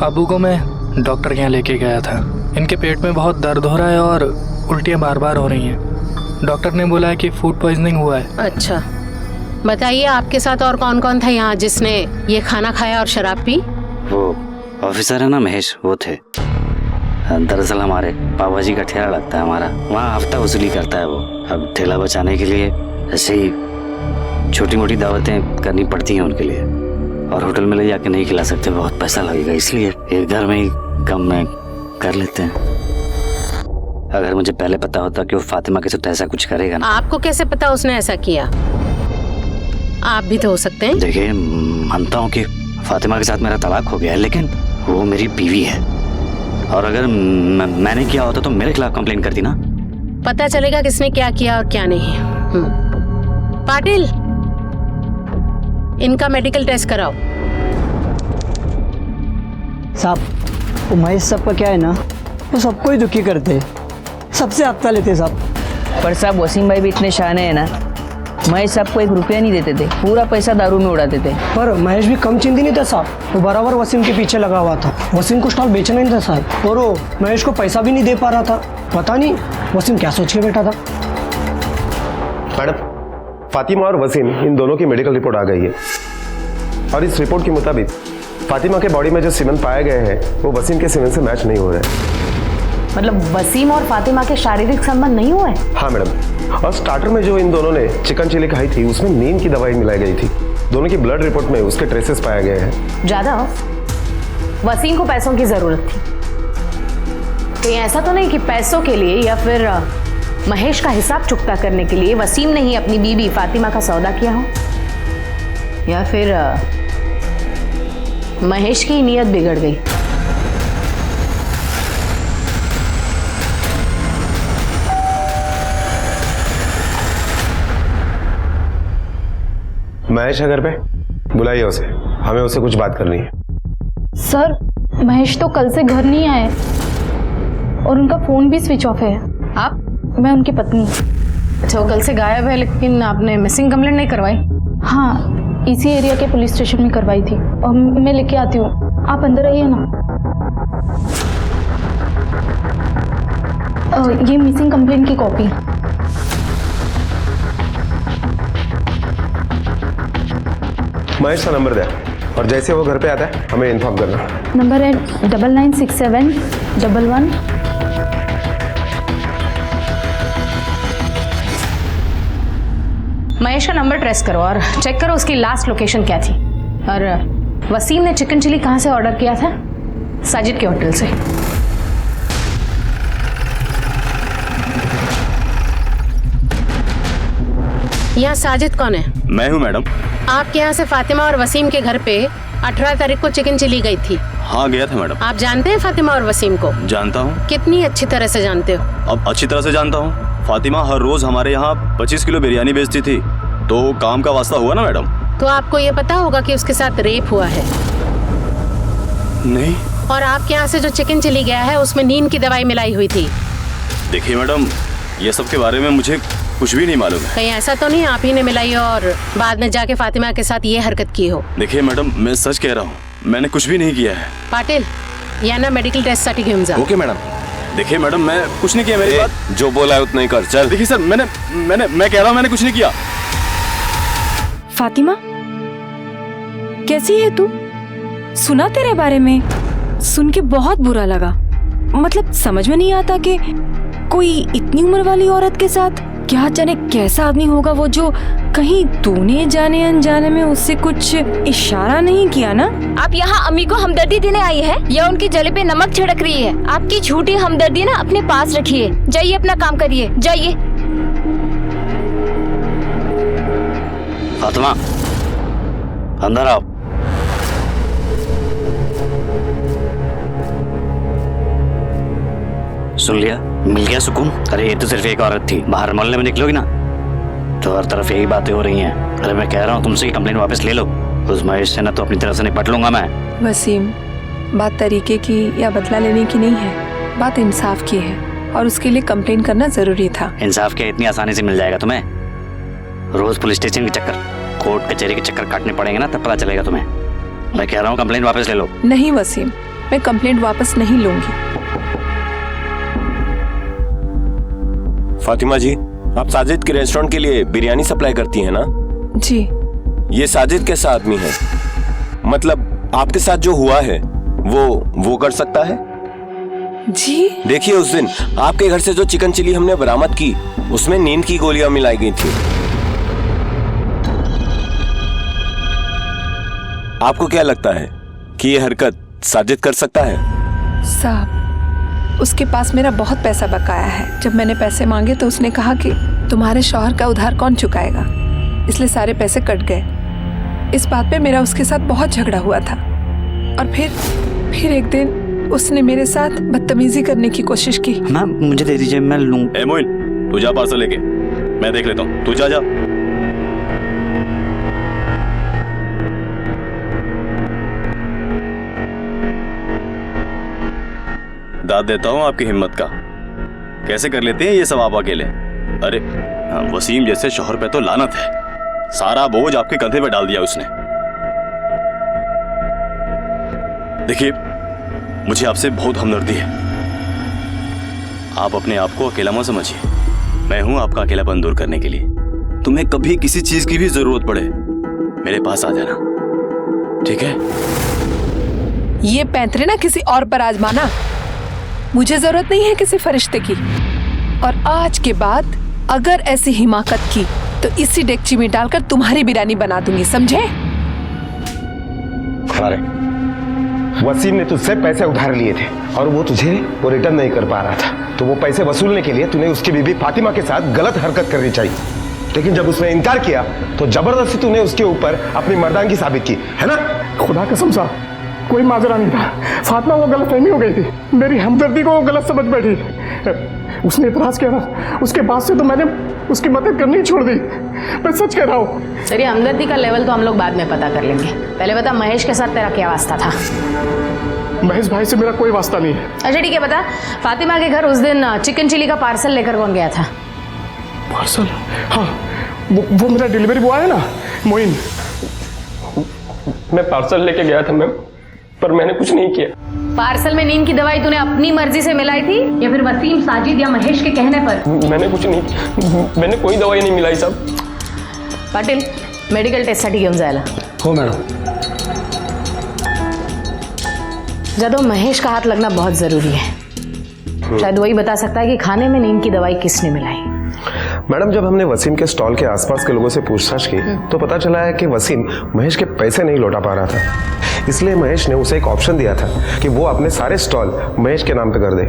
अबू को मैं डॉक्टर के यहाँ लेके गया था। इनके पेट में बहुत दर्द हो रहा है और उल्टियाँ बार बार हो रही हैं। डॉक्टर ने बोला है कि फूड पॉइजनिंग हुआ है। अच्छा, बताइए आपके साथ और कौन कौन था यहाँ जिसने ये खाना खाया और शराब पी? वो ऑफिसर है ना महेश, वो थे। दरअसल हमारे पापा जी का ठेला लगता है हमारा, वहाँ हफ्ता वसूली करता है वो। अब ठेला बचाने के लिए ऐसे ही छोटी मोटी दावतें करनी पड़ती हैं उनके लिए, और होटल में ले जाके नहीं खिला सकते, बहुत पैसा लगेगा, इसलिए एक घर में ही कम में कर लेते हैं। अगर मुझे पहले पता होता कि वो फातिमा के साथ ऐसा कुछ करेगा ना। आपको कैसे पता उसने ऐसा किया? आप भी तो हो सकते हैं। देखिए, मानता हूँ कि फातिमा के साथ मेरा तलाक हो गया है, लेकिन वो मेरी बीवी है, और अगर मैंने किया होता तो मेरे खिलाफ कंप्लेन करती ना। पता चलेगा किसने क्या किया और क्या नहीं। पाटिल, इनका मेडिकल टेस्ट कराओ। साहब, वो महेश साहब का क्या है ना, वो सबको ही दुखी करते, सबसे हफ्ता लेते साहब। पर साहब वसीम भाई भी इतने शाने हैं ना महेश सबको 1 रुपया नहीं देते थे, पूरा पैसा दारू में उड़ाते थे। पर महेश भी कम चिंती नहीं था साहब, वो बराबर वसीम के पीछे लगा हुआ था। वसीम को स्टॉल बेचना नहीं था साहब, और वो महेश को पैसा भी नहीं दे पा रहा था। पता नहीं वसीम क्या सोच के बैठा था। मैडम, फातिमा और वसीम इन दोनों की मेडिकल रिपोर्ट आ गई है और इस रिपोर्ट के मुताबिक फातिमा के बॉडी में जो सीमेंट पाए गए हैं वो वसीम के सीमेंट से मैच नहीं हो रहे। मतलब वसीम और फातिमा के शारीरिक संबंध नहीं हुए? हाँ मैडम, और स्टार्टर में जो इन दोनों ने चिकन चिली खाई थी उसमें नींद की दवाई मिलाई गई थी। दोनों की ब्लड रिपोर्ट में उसके ट्रेसेस पाए गए हैं। जादव, वसीम को पैसों की जरूरत थी, कहीं ऐसा तो नहीं कि पैसों के लिए या फिर महेश का हिसाब चुकता करने के लिए वसीम ने ही अपनी बीबी फातिमा का सौदा किया हो, या फिर महेश की नीयत बिगड़ गई? महेश है घर पे? बुलाइए उसे, हमें उससे कुछ बात करनी है। सर, महेश तो कल से घर नहीं आए और उनका फोन भी स्विच ऑफ है। आप? मैं उनकी पत्नी। अच्छा, वो कल से गायब है, लेकिन आपने मिसिंग कंप्लेंट नहीं करवाई? हाँ, इसी एरिया के पुलिस स्टेशन में करवाई थी और मैं लेके आती हूँ, आप अंदर आइए ना। ये मिसिंग कंप्लेंट की कॉपी। महेश का नंबर दे और जैसे वो घर पे आता है हमें इन्फॉर्म करना। नंबर है 9967 11। महेश का नंबर ट्रेस करो और चेक करो उसकी लास्ट लोकेशन क्या थी। और वसीम ने चिकन चिली कहाँ से ऑर्डर किया था? साजिद के होटल से। यहाँ साजिद कौन है? मैं हूँ मैडम। आपके यहाँ से फातिमा और वसीम के घर पे 18 तारीख को चिकन चिली गई थी। हाँ, गया था मैडम। आप जानते हैं फातिमा और वसीम को? जानता हूँ। कितनी अच्छी तरह से जानते हो? अब अच्छी तरह से जानता हूँ। फातिमा हर रोज हमारे यहाँ 25 किलो बिरयानी बेचती थी, तो काम का वास्ता हुआ ना मैडम। तो आपको ये पता होगा कि उसके साथ रेप हुआ है? नहीं। और आपके यहाँ से जो चिकन चिली गया है उसमें नींद की दवाई मिलाई हुई थी। देखिए मैडम, ये सब के बारे में मुझे कुछ भी नहीं मालूम है। कहीं ऐसा तो नहीं आप ही ने मिलाई और बाद में जाके फातिमा के साथ ये हरकत की हो? देखिए मैडम, मैं सच कह रहा हूँ, मैंने कुछ भी नहीं किया है। पाटिल, या ना मेडिकल टेस्ट सर्टिफिकेट जा। Okay madam. देखिए मैडम, मैं कुछ नहीं किया, मेरी बात जो बोला है उतना ही कर, चल। देखिए सर, मैं कह रहा हूँ मैंने कुछ नहीं किया। फातिमा, कैसी है तू? सुना तेरे बारे में, सुन के बहुत बुरा लगा। मतलब समझ में नहीं आता कि कोई इतनी उम्र वाली औरत के साथ क्या जाने कैसा आदमी होगा वो, जो कहीं तूने जाने अनजाने में उससे कुछ इशारा नहीं किया ना? आप यहाँ अम्मी को हमदर्दी देने आई है या उनकी जले पे नमक छिड़क रही है? आपकी झूठी हमदर्दी ना अपने पास रखिए। जाइए अपना काम करिए, जाइए। फातिमा, अंदर आओ। सुन लिया? मिल गया सुकून? अरे ये तो सिर्फ एक औरत थी, बाहर मोहल्ले में निकलोगी ना तो हर तरफ यही बातें हो रही हैं। अरे मैं कह रहा हूँ तुमसे कंप्लेंट वापस ले लो। उस महेश से ना तो अपनी तरफ से निपट लूंगा मैं। वसीम, बात तरीके की या बदला लेने की नहीं है, बात इंसाफ की है और उसके लिए कंप्लेन करना जरूरी था। इंसाफ क्या इतनी आसानी से मिल जाएगा तुम्हें? रोज पुलिस स्टेशन के चक्कर, कोर्ट कचहरी के चक्कर काटने पड़ेंगे ना, तब पता चलेगा तुम्हें। मैं कह रहा हूँ कंप्लेंट वापस ले लो। नहीं वसीम, मैं कंप्लेंट वापस नहीं लूंगी। फातिमा जी, आप साजिद के रेस्टोरेंट के लिए बिरयानी सप्लाई करती हैं ना? जी। ये साजिद कैसा आदमी है? मतलब आपके साथ जो हुआ है वो कर सकता है? जी। देखिए, उस दिन आपके घर से जो चिकन चिली हमने बरामद की उसमें नींद की गोलियां मिलाई गई थी। आपको क्या लगता है कि ये हरकत साजिद कर सकता है? साहब, उसके पास मेरा बहुत पैसा बकाया है। जब मैंने पैसे मांगे तो उसने कहा कि तुम्हारे शौहर का उधार कौन चुकाएगा, इसलिए सारे पैसे कट गए। इस बात पे मेरा उसके साथ बहुत झगड़ा हुआ था और फिर एक दिन उसने मेरे साथ बदतमीजी करने की कोशिश की। मैम मुझे दे दीजिए, मैं लूँ। ए मोइन, तू जा पार्सल लेके, मैं देख लेता हूँ। तू जा। दाद देता हूँ आपकी हिम्मत का। कैसे कर लेते हैं ये सब आप अकेले? अरे वसीम जैसे शौहर पे तो लानत है, सारा बोझ आपके कंधे पे डाल दिया उसने। देखिए, मुझे आपसे बहुत हमदर्दी है, आप अपने आप को अकेला मत समझिए। मैं हूं आपका अकेलापन दूर करने के लिए। तुम्हें कभी किसी चीज की भी जरूरत पड़े मेरे पास आ जाना, ठीक है? ये पैंतरे ना किसी और पर आजमाना। मुझे जरूरत नहीं है किसी फरिश्ते की। और आज के बाद अगर ऐसी हिमाकत की तो इसी डेगची में डालकर तुम्हारी बिरयानी बना दूंगी, समझे? अरे वसीम ने तुझसे पैसे उधार लिए थे और वो तुझे वो रिटर्न नहीं कर पा रहा था, तो वो पैसे वसूलने के लिए तूने उसकी बीबी फातिमा के साथ गलत हरकत करनी चाहिए। लेकिन जब उसने इनकार किया तो जबरदस्ती तूने उसके ऊपर अपनी मर्दानगी साबित की, है ना? खुदा कसम साहब, कोई माजरा नहीं था। फातिमा वो गलतफहमी हो गई थी, मेरी हमदर्दी को वो गलत समझ बैठी। उसने इतराज किया ना, उसके बाद से तो मैंने उसकी मदद करनी ही छोड़ दी। मैं सच कह रहा हूँ। तेरी हमदर्दी का लेवल तो हम लोग बाद में पता कर लेंगे, पहले बता महेश के साथ तेरा क्या वास्ता था? महेश भाई से मेरा कोई वास्ता नहीं है। अच्छा ठीक है, बता फातिमा के घर उस दिन चिकन चिली का पार्सल लेकर कौन गया था? पार्सल? हाँ, वो मेरा डिलीवरी बॉय है ना, मोइन। मैं पार्सल लेके गया था मैम, पर मैंने कुछ नहीं किया। पार्सल में नींद की दवाई तूने अपनी मर्जी से मिलाई थी या फिर वसीम, साजिद या महेश के कहने पर? मैंने कुछ नहीं, मैंने कोई दवाई नहीं मिलाई साहब। पाटिल, मेडिकल टेस्टसाठी घेऊन जायला. हो मैडम. जादव, महेश का हाथ लगना बहुत जरूरी है. शायद वही बता सकता है कि खाने में नींद की दवाई किसने मिलाई. मैडम, जब हमने वसीम के स्टॉल के आसपास के लोगों से पूछताछ की तो पता चला है कि वसीम महेश के पैसे नहीं लौटा पा रहा था, इसलिए महेश ने उसे एक ऑप्शन दिया था कि वो अपने सारे स्टॉल महेश के नाम पे कर दे.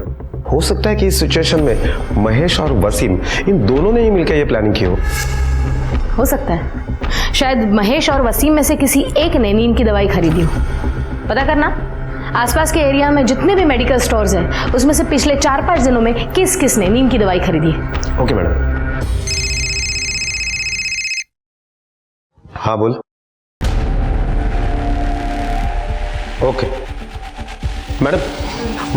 हो सकता है कि इस सिचुएशन में महेश और वसीम इन दोनों ने ही मिलकर ये प्लानिंग की हो सकता है शायद महेश और वसीम में से किसी एक ने नींद की दवाई खरीदी हो. पता करना आसपास के एरिया में जितने भी मेडिकल स्टोर्स हैं उसमें से पिछले 4-5 दिनों में किस किस ने नींद की दवाई खरीदी है. Okay madam. हाँ बोल. ओके मैडम,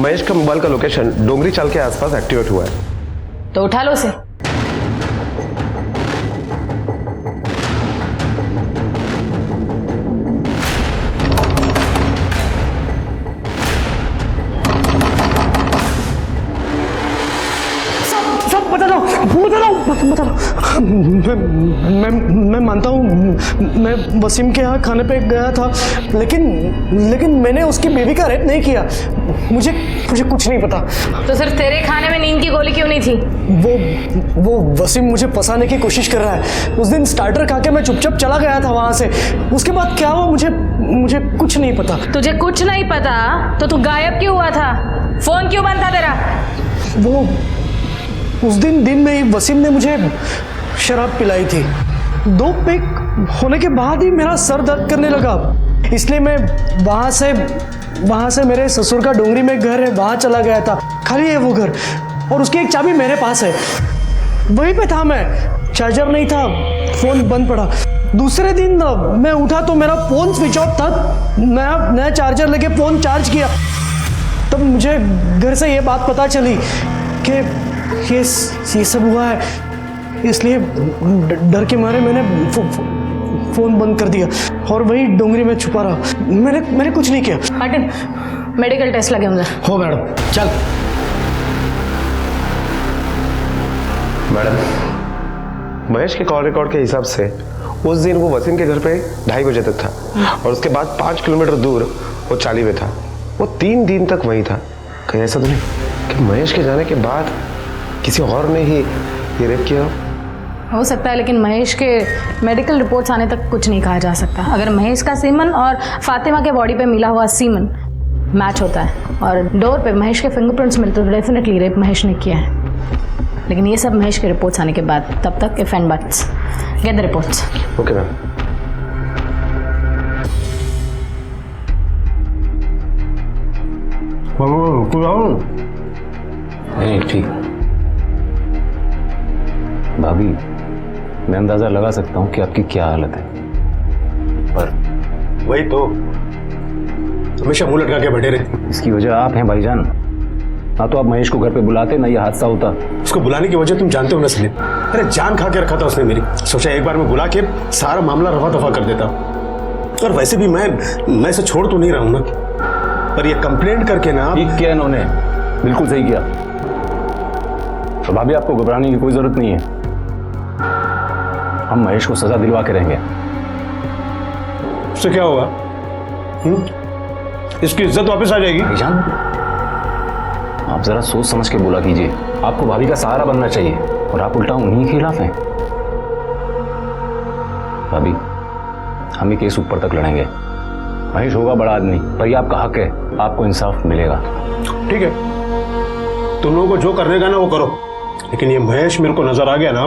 महेश का मोबाइल का लोकेशन डोंगरी चाल के आसपास एक्टिवेट हुआ है, तो उठा लो उसे. बता दो. मैं मानता हूँ मैं वसीम के यहाँ खाने पे गया था, लेकिन मैंने उसकी बेबी का रेप नहीं किया. मुझे कुछ नहीं पता. तो सिर्फ तेरे खाने में नींद की गोली क्यों नहीं थी? वो वसीम मुझे फंसाने की कोशिश कर रहा है. उस दिन स्टार्टर खा के मैं चुपचाप चला गया था वहां से. उसके बाद क्या हुआ मुझे कुछ नहीं पता. तुझे कुछ नहीं पता तो तू गायब क्यों हुआ था? फोन क्यों बंद था तेरा? वो उस दिन में ही वसीम ने मुझे शराब पिलाई थी. 2 पेग होने के बाद ही मेरा सर दर्द करने लगा, इसलिए मैं वहाँ से मेरे ससुर का डोंगरी में घर है वहाँ चला गया था. खाली है वो घर और उसकी एक चाबी मेरे पास है. वहीं पे था मैं. चार्जर नहीं था, फ़ोन बंद पड़ा. दूसरे दिन मैं उठा तो मेरा फ़ोन स्विच ऑफ था. नया चार्जर लेके फ़ोन चार्ज किया तब मुझे घर से ये बात पता चली कि ये सब हुआ है. इसलिए डर के मारे मैंने फोन बंद कर दिया और वही डोंगरी में छुपा रहा. मैंने कुछ नहीं किया. पाटिल, मेडिकल टेस्ट लगे होंगे. हो मैडम. चल मैडम, महेश के कॉल रिकॉर्ड के हिसाब से उस दिन वो वसीम के घर पे 2:30 बजे तक था और उसके बाद 5 किलोमीटर दूर वो चाली में था. वो 3 दिन तक वहीं था. कहीं ऐसा तो नहीं कि महेश के जाने के बाद किसी और ने ही ये रेप किया? हो सकता है, लेकिन महेश के मेडिकल रिपोर्ट्स आने तक कुछ नहीं कहा जा सकता. अगर महेश का सीमन और फातिमा के बॉडी पे मिला हुआ सीमन मैच होता है और डोर पे महेश के फिंगरप्रिंट्स मिलते तो डेफिनेटली रेप महेश ने किया है. लेकिन ये सब महेश के रिपोर्ट्स आने के बाद. तब तक if and buts, get the reports. Okay ma'am. नहीं ठीक भाभी, मैं अंदाजा लगा सकता हूँ कि आपकी क्या हालत है, पर वही तो हमेशा मुंह लटका के बैठे रहे. इसकी वजह आप हैं भाईजान. ना तो आप महेश को घर पे बुलाते, ना ये हादसा होता। उसको बुलाने की वजह तुम जानते हो ना सलीम। अरे जान खा के रखा था उसने मेरी। सोचा एक बार में बुला के सारा मामला रफा दफा कर देता। और वैसे भी मैं इसे छोड़ तो नहीं रहा हूं ना, पर ये कंप्लेंट करके ना। ठीक किया इन्होंने, बिल्कुल सही किया। तो भाभी आपको घबराने की कोई जरूरत नहीं है, हम महेश को सजा दिलवा के रहेंगे। उससे क्या होगा? इसकी इज्जत वापस आ जाएगी। भाईजान, आप जरा सोच समझ के बोला कीजिए। आपको भाभी का सहारा बनना चाहिए और आप उल्टा उन्हीं के खिलाफ हैं। भाभी, हम ये केस ऊपर तक लड़ेंगे। महेश होगा बड़ा आदमी, पर ये आपका हक है, आपको इंसाफ मिलेगा। ठीक है, तुम लोगों को जो करने का ना वो करो, लेकिन ये महेश मेरे को नजर आ गया ना,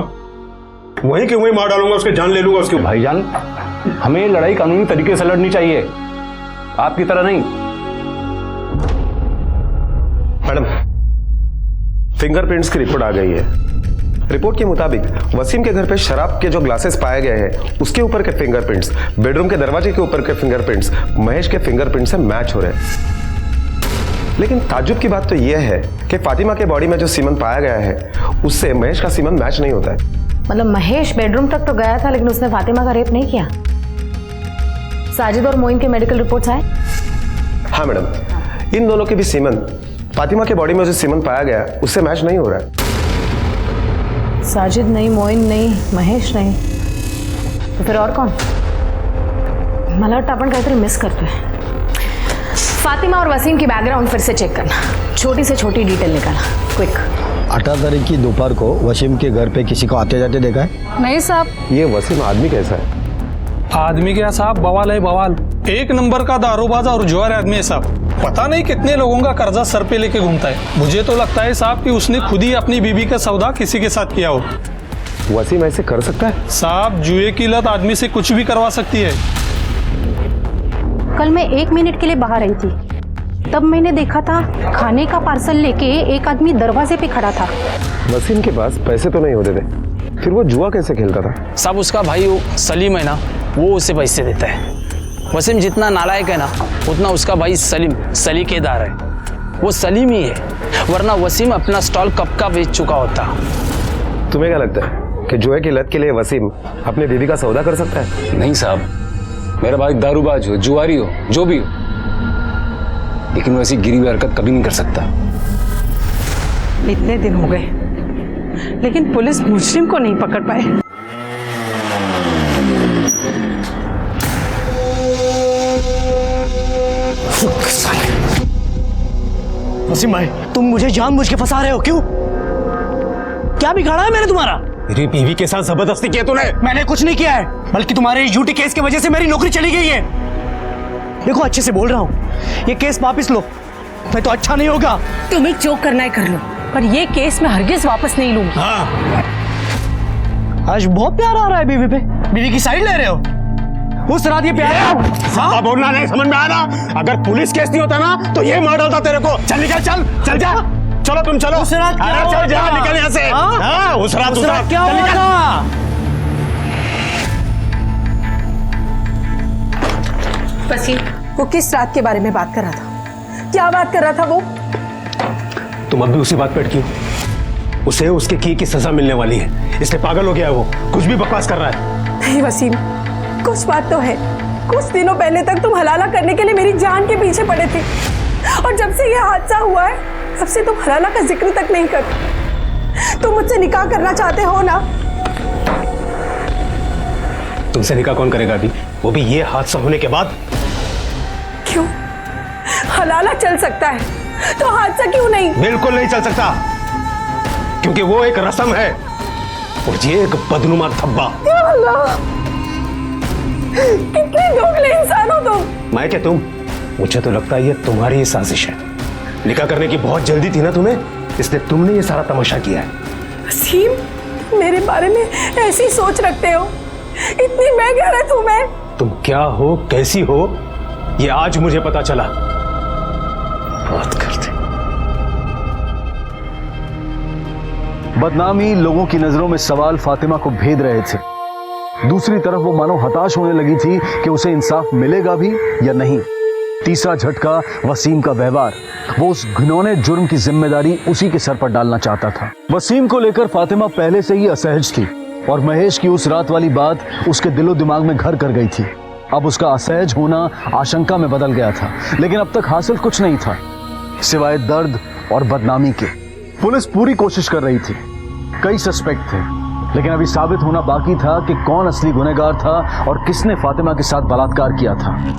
वहीं के वहीं मार डालूंगा, उसके जान ले लूंगा उसके। भाईजान, हमें लड़ाई कानूनी तरीके से लड़नी चाहिए, आपकी तरह नहीं। मैडम, फिंगरप्रिंट्स की रिपोर्ट आ गई है। रिपोर्ट के मुताबिक वसीम के घर पे शराब के जो ग्लासेस पाए गए हैं उसके ऊपर के फिंगरप्रिंट्स, बेडरूम के दरवाजे के ऊपर के फिंगरप्रिंट्स महेश के फिंगरप्रिंट से मैच हो रहे हैं। लेकिन ताज्जुब की बात तो यह है कि फातिमा के बॉडी में जो सीमन पाया गया है उससे महेश का सीमन मैच नहीं होता है। मतलब महेश बेडरूम तक तो गया था, लेकिन उसने फातिमा का रेप नहीं किया। साजिद और मोइन के मेडिकल रिपोर्ट्स आए? हाँ मैडम, इन दोनों के भी सीमन फातिमा के बॉडी में जो सीमन पाया गया उससे मैच नहीं हो रहा है। साजिद नहीं, मोइन नहीं, महेश नहीं, तो फिर और कौन? मला वाटतं आपण काहीतरी मिस करतोय। फातिमा और वसीम की बैकग्राउंड फिर से चेक करना, छोटी से छोटी डिटेल निकालना, क्विक। 18 तारीख की दोपहर को वसीम के घर पे किसी को आते जाते देखा है? नहीं साहब। ये वसीम आदमी कैसा है? आदमी क्या साहब, बवाल है बवाल। एक नंबर का दारूबाज और जुआर आदमी है साहब। पता नहीं कितने लोगों का कर्जा सर पे लेके घूमता है। मुझे तो लगता है साहब कि उसने खुद ही अपनी बीबी का सौदा किसी के साथ किया हो। वसीम ऐसे कर सकता है? साहब, जुए की लत आदमी से कुछ भी करवा सकती है। कल मैं 1 मिनट के लिए बाहर आई थी, तब मैंने देखा था खाने का पार्सल लेके एक आदमी दरवाजे पे खड़ा था। वसीम के पास पैसे तो नहीं होते थे, फिर वो जुआ कैसे खेलता था? साहब, उसका भाई सलीम है ना, वो उसे पैसे देता है। वसीम जितना नालायक है ना, उतना उसका भाई सलीम सलीकेदार है। वो सलीम ही है, वरना वसीम अपना स्टॉल कब का बेच चुका होता। तुम्हें क्या लगता है कि जुए की लत के लिए वसीम अपनी बीवी का सौदा कर सकता है? नहीं साहब, मेरा भाई दारूबाज हो, जुआरी हो, जो भी हो, लेकिन वो ऐसी गिरी हुई हरकत कभी नहीं कर सकता। इतने दिन हो गए लेकिन पुलिस मुजरिम को नहीं पकड़ पाए। वसीम भाई, तुम मुझे जानबूझ के फंसा रहे हो, क्यों? क्या बिगाड़ा है मैंने तुम्हारा? मेरी बीवी के साथ जबरदस्ती किया तूने? मैंने कुछ नहीं किया है, बल्कि तुम्हारे इस झूठी केस की वजह से मेरी नौकरी चली गई है। देखो, अच्छे से बोल रहा हूँ, ये केस वापस लो, नहीं तो अच्छा नहीं होगा। तुम्हें जो करना है कर लो, पर ये केस मैं हरगिज वापस नहीं लूंगी। हाँ। आज बहुत प्यार आ रहा है बीवी पे, बीवी की साइड ले रहे हो। उस रात ये प्यार हाँ? बोलना नहीं समझ में आया ना? अगर पुलिस केस नहीं होता ना तो ये मार डालता तेरे को। चल निकल, चल जा, चलो तुम चलो। उस रात क्या चल जा, निकल यहाँ से। हाँ, उस रात क्या हुआ? वसीम, वो किस रात के बारे में बात कर रहा था? क्या बात कर रहा था वो? तुम अब भी उसी बात पे अटकी हो। उसे उसके की सजा मिलने वाली है, इसलिए पागल हो गया है वो, कुछ भी बकवास कर रहा है। नहीं वसीम, कुछ बात तो है। कुछ दिनों पहले तक तुम हलाला करने के लिए मेरी जान के पीछे पड़े थे, और जब से यह हादसा हुआ है तब से तुम हलाला का जिक्र तक नहीं करते। तुम मुझसे निकाह करना चाहते हो ना? तुमसे निकाह कौन करेगा अभी, वो भी ये हादसा होने के बाद? क्यों? हलाला चल सकता है तो हादसा क्यों नहीं? बिल्कुल नहीं चल सकता, क्योंकि वो एक रस्म है और ये एक बदनुमा धब्बा। कितने दोगले इंसान हो तुम। मैं क्या तुम? मुझे तो लगता है ये तुम्हारी ही साजिश है। निकाह करने की बहुत जल्दी थी ना तुम्हें, इसलिए तुमने ये सारा तमाशा किया है। वसीम, तुम मेरे बारे में ऐसी सोच रखते हो? इतनी बेगैरत हूं मैं? तुम क्या हो, कैसी हो, ये आज मुझे पता चला। बात करते। बदनामी लोगों की नजरों में सवाल फातिमा को भेद रहे थे। दूसरी तरफ वो मानो हताश होने लगी थी कि उसे इंसाफ मिलेगा भी या नहीं। तीसरा झटका वसीम का व्यवहार। वो उस घिनौने जुर्म की जिम्मेदारी उसी के सर पर डालना चाहता था। वसीम को लेकर फातिमा पहले से ही असहज थी और महेश की उस रात वाली बात उसके दिलो दिमाग में घर कर गई थी। अब उसका असहज होना आशंका में बदल गया था, लेकिन अब तक हासिल कुछ नहीं था सिवाय दर्द और बदनामी के। पुलिस पूरी कोशिश कर रही थी, कई सस्पेक्ट थे, लेकिन अभी साबित होना बाकी था कि कौन असली गुनहगार था और किसने फातिमा के साथ बलात्कार किया था।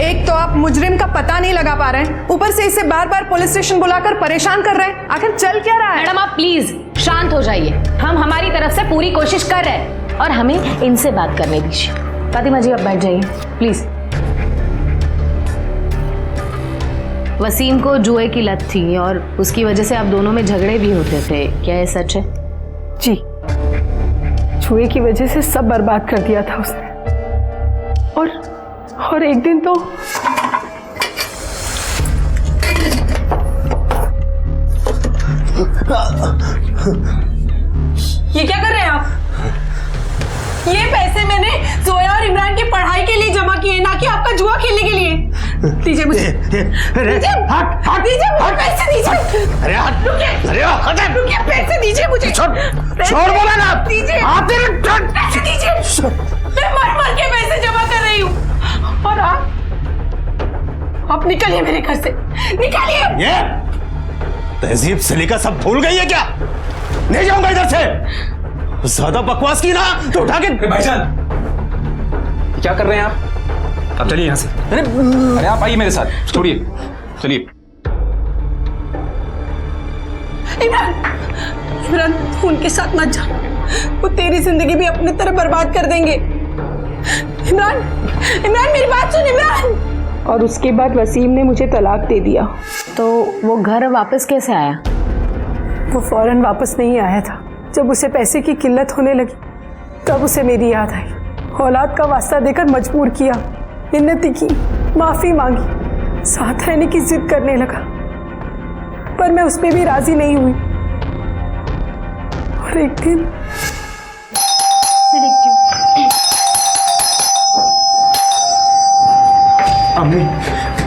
एक तो आप मुजरिम का पता नहीं लगा पा रहे हैं, ऊपर से इसे बार बार पुलिस स्टेशन बुलाकर परेशान कर रहे हैं। आखिर चल क्या रहा है? मैडम आप प्लीज शांत हो जाइए। हम हमारी तरफ से पूरी कोशिश कर रहे हैं और हमें इनसे बात करने दीजिए। फातिमा जी आप बैठ जाइए प्लीज। वसीम को जुए की लत थी और उसकी वजह से आप दोनों में झगड़े भी होते थे, क्या ये सच है? जी, जुए की वजह से सब बर्बाद कर दिया था उसने। और एक दिन तो ये क्या कर रहे हैं आप? ये पैसे मैंने जोया और इमरान की पढ़ाई के लिए जमा किए, ना कि आपका जुआ खेलने के लिए। दीजिए मुझे, दीजिए, हट, दीजिए मुझे पैसे दीजिए। अरे हट, रुकिए, रुकिए, पैसे दीजिए मुझे। छोड़ बोला ना, दीजिए, पैसे दीजिए। मैं मर के पैसे जमा कर रही हूँ और आप निकलिए मेरे घर से, निकलिए। ये तहजीब सलीका सब भूल गई है क्या? नहीं जाऊंगा इधर से। ज्यादा बकवास की ना तो उठा के। भाईजान क्या कर रहे हैं आप? चलिए यहाँ से। अरे आप आइए मेरे साथ, छोड़िए, चलिए। इमरान तू उनके साथ मत जा, वो तेरी जिंदगी भी अपनी तरह बर्बाद कर देंगे। इमरान मेरी बात सुन इमरान। और उसके बाद वसीम ने मुझे तलाक दे दिया। तो वो घर वापस कैसे आया? वो फौरन वापस नहीं आया था। जब उसे पैसे की किल्लत होने लगी तब उसे मेरी याद आई। औलाद का वास्ता देकर मजबूर किया, मिन्नती की, माफी मांगी, साथ रहने की जिद करने लगा, पर मैं उस पर भी राजी नहीं हुई। और एक दिन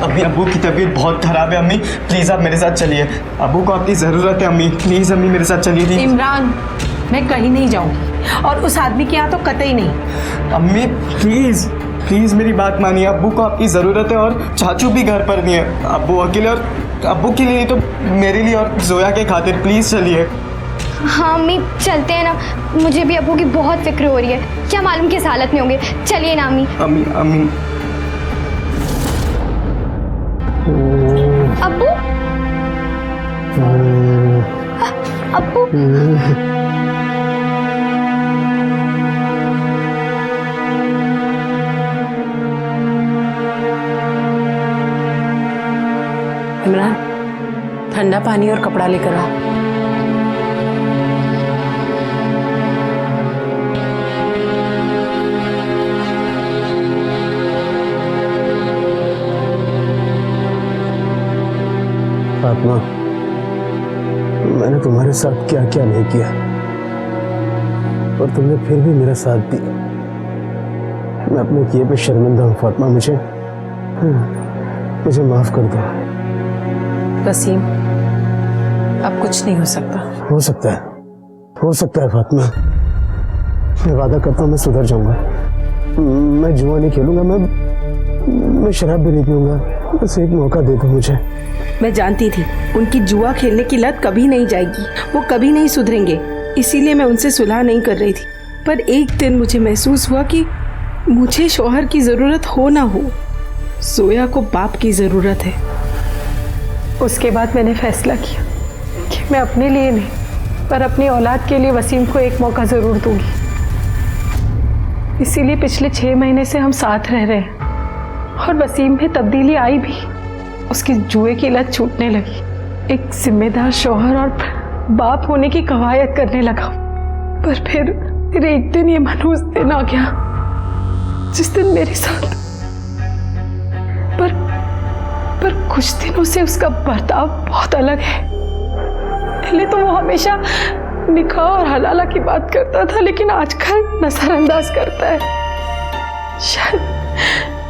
अम्मी अब्बू की तबीयत बहुत खराब है। अम्मी प्लीज आप मेरे साथ चलिए, अब्बू को आपकी जरूरत है। अम्मी प्लीज, अम्मी मेरे साथ चलिए। इमरान मैं कहीं नहीं जाऊंगी और उस आदमी के यहाँ तो कतई नहीं। अम्मी प्लीज प्लीज मेरी बात मानिए, अब्बू को आपकी जरूरत है और चाचू भी घर पर नहीं है। अब्बू अकेले, और अब्बू के लिए नहीं तो मेरे लिए और जोया के खातिर प्लीज चलिए। हाँ अम्मी चलते हैं ना, मुझे भी अब्बू की बहुत फिक्र हो रही है, क्या मालूम किस हालत में होंगे। चलिए ना अम्मी। अम्मी अब्बू अब्बू इमरान ठंडा पानी और कपड़ा लेकर आ। फातिमा, मैंने तुम्हारे साथ क्या क्या नहीं किया और तुमने फिर भी मेरा साथ दिया। मैं अपने किए पे शर्मिंदा हूँ फातिमा, मुझे माफ कर दो। वसीम अब कुछ नहीं हो सकता। हो सकता है फातिमा। मैं वादा करता हूँ मैं सुधर जाऊंगा। मैं जुआ नहीं खेलूंगा, मैं शराब भी नहीं पीऊंगा। बस एक मौका दे दो मुझे। मैं जानती थी उनकी जुआ खेलने की लत कभी नहीं जाएगी, वो कभी नहीं सुधरेंगे, इसीलिए मैं उनसे सुलह नहीं कर रही थी। पर एक दिन मुझे महसूस हुआ कि मुझे शौहर की ज़रूरत हो ना हो, जोया को बाप की ज़रूरत है। उसके बाद मैंने फैसला किया कि मैं अपने लिए नहीं पर अपनी औलाद के लिए वसीम को एक मौका ज़रूर दूंगी। इसीलिए पिछले 6 महीने से हम साथ रह रहे हैं और वसीम में तब्दीली आई भी। उसकी जुए की लत छूटने लगी, एक जिम्मेदार शौहर और बाप होने की कवायद करने लगा। पर फिर एक दिन ये मनहूस दिन आ गया जिस दिन मेरे साथ पर कुछ दिनों से उसका बर्ताव बहुत अलग है। पहले तो वो हमेशा निकाह और हलाला की बात करता था, लेकिन आजकल नजरअंदाज करता है।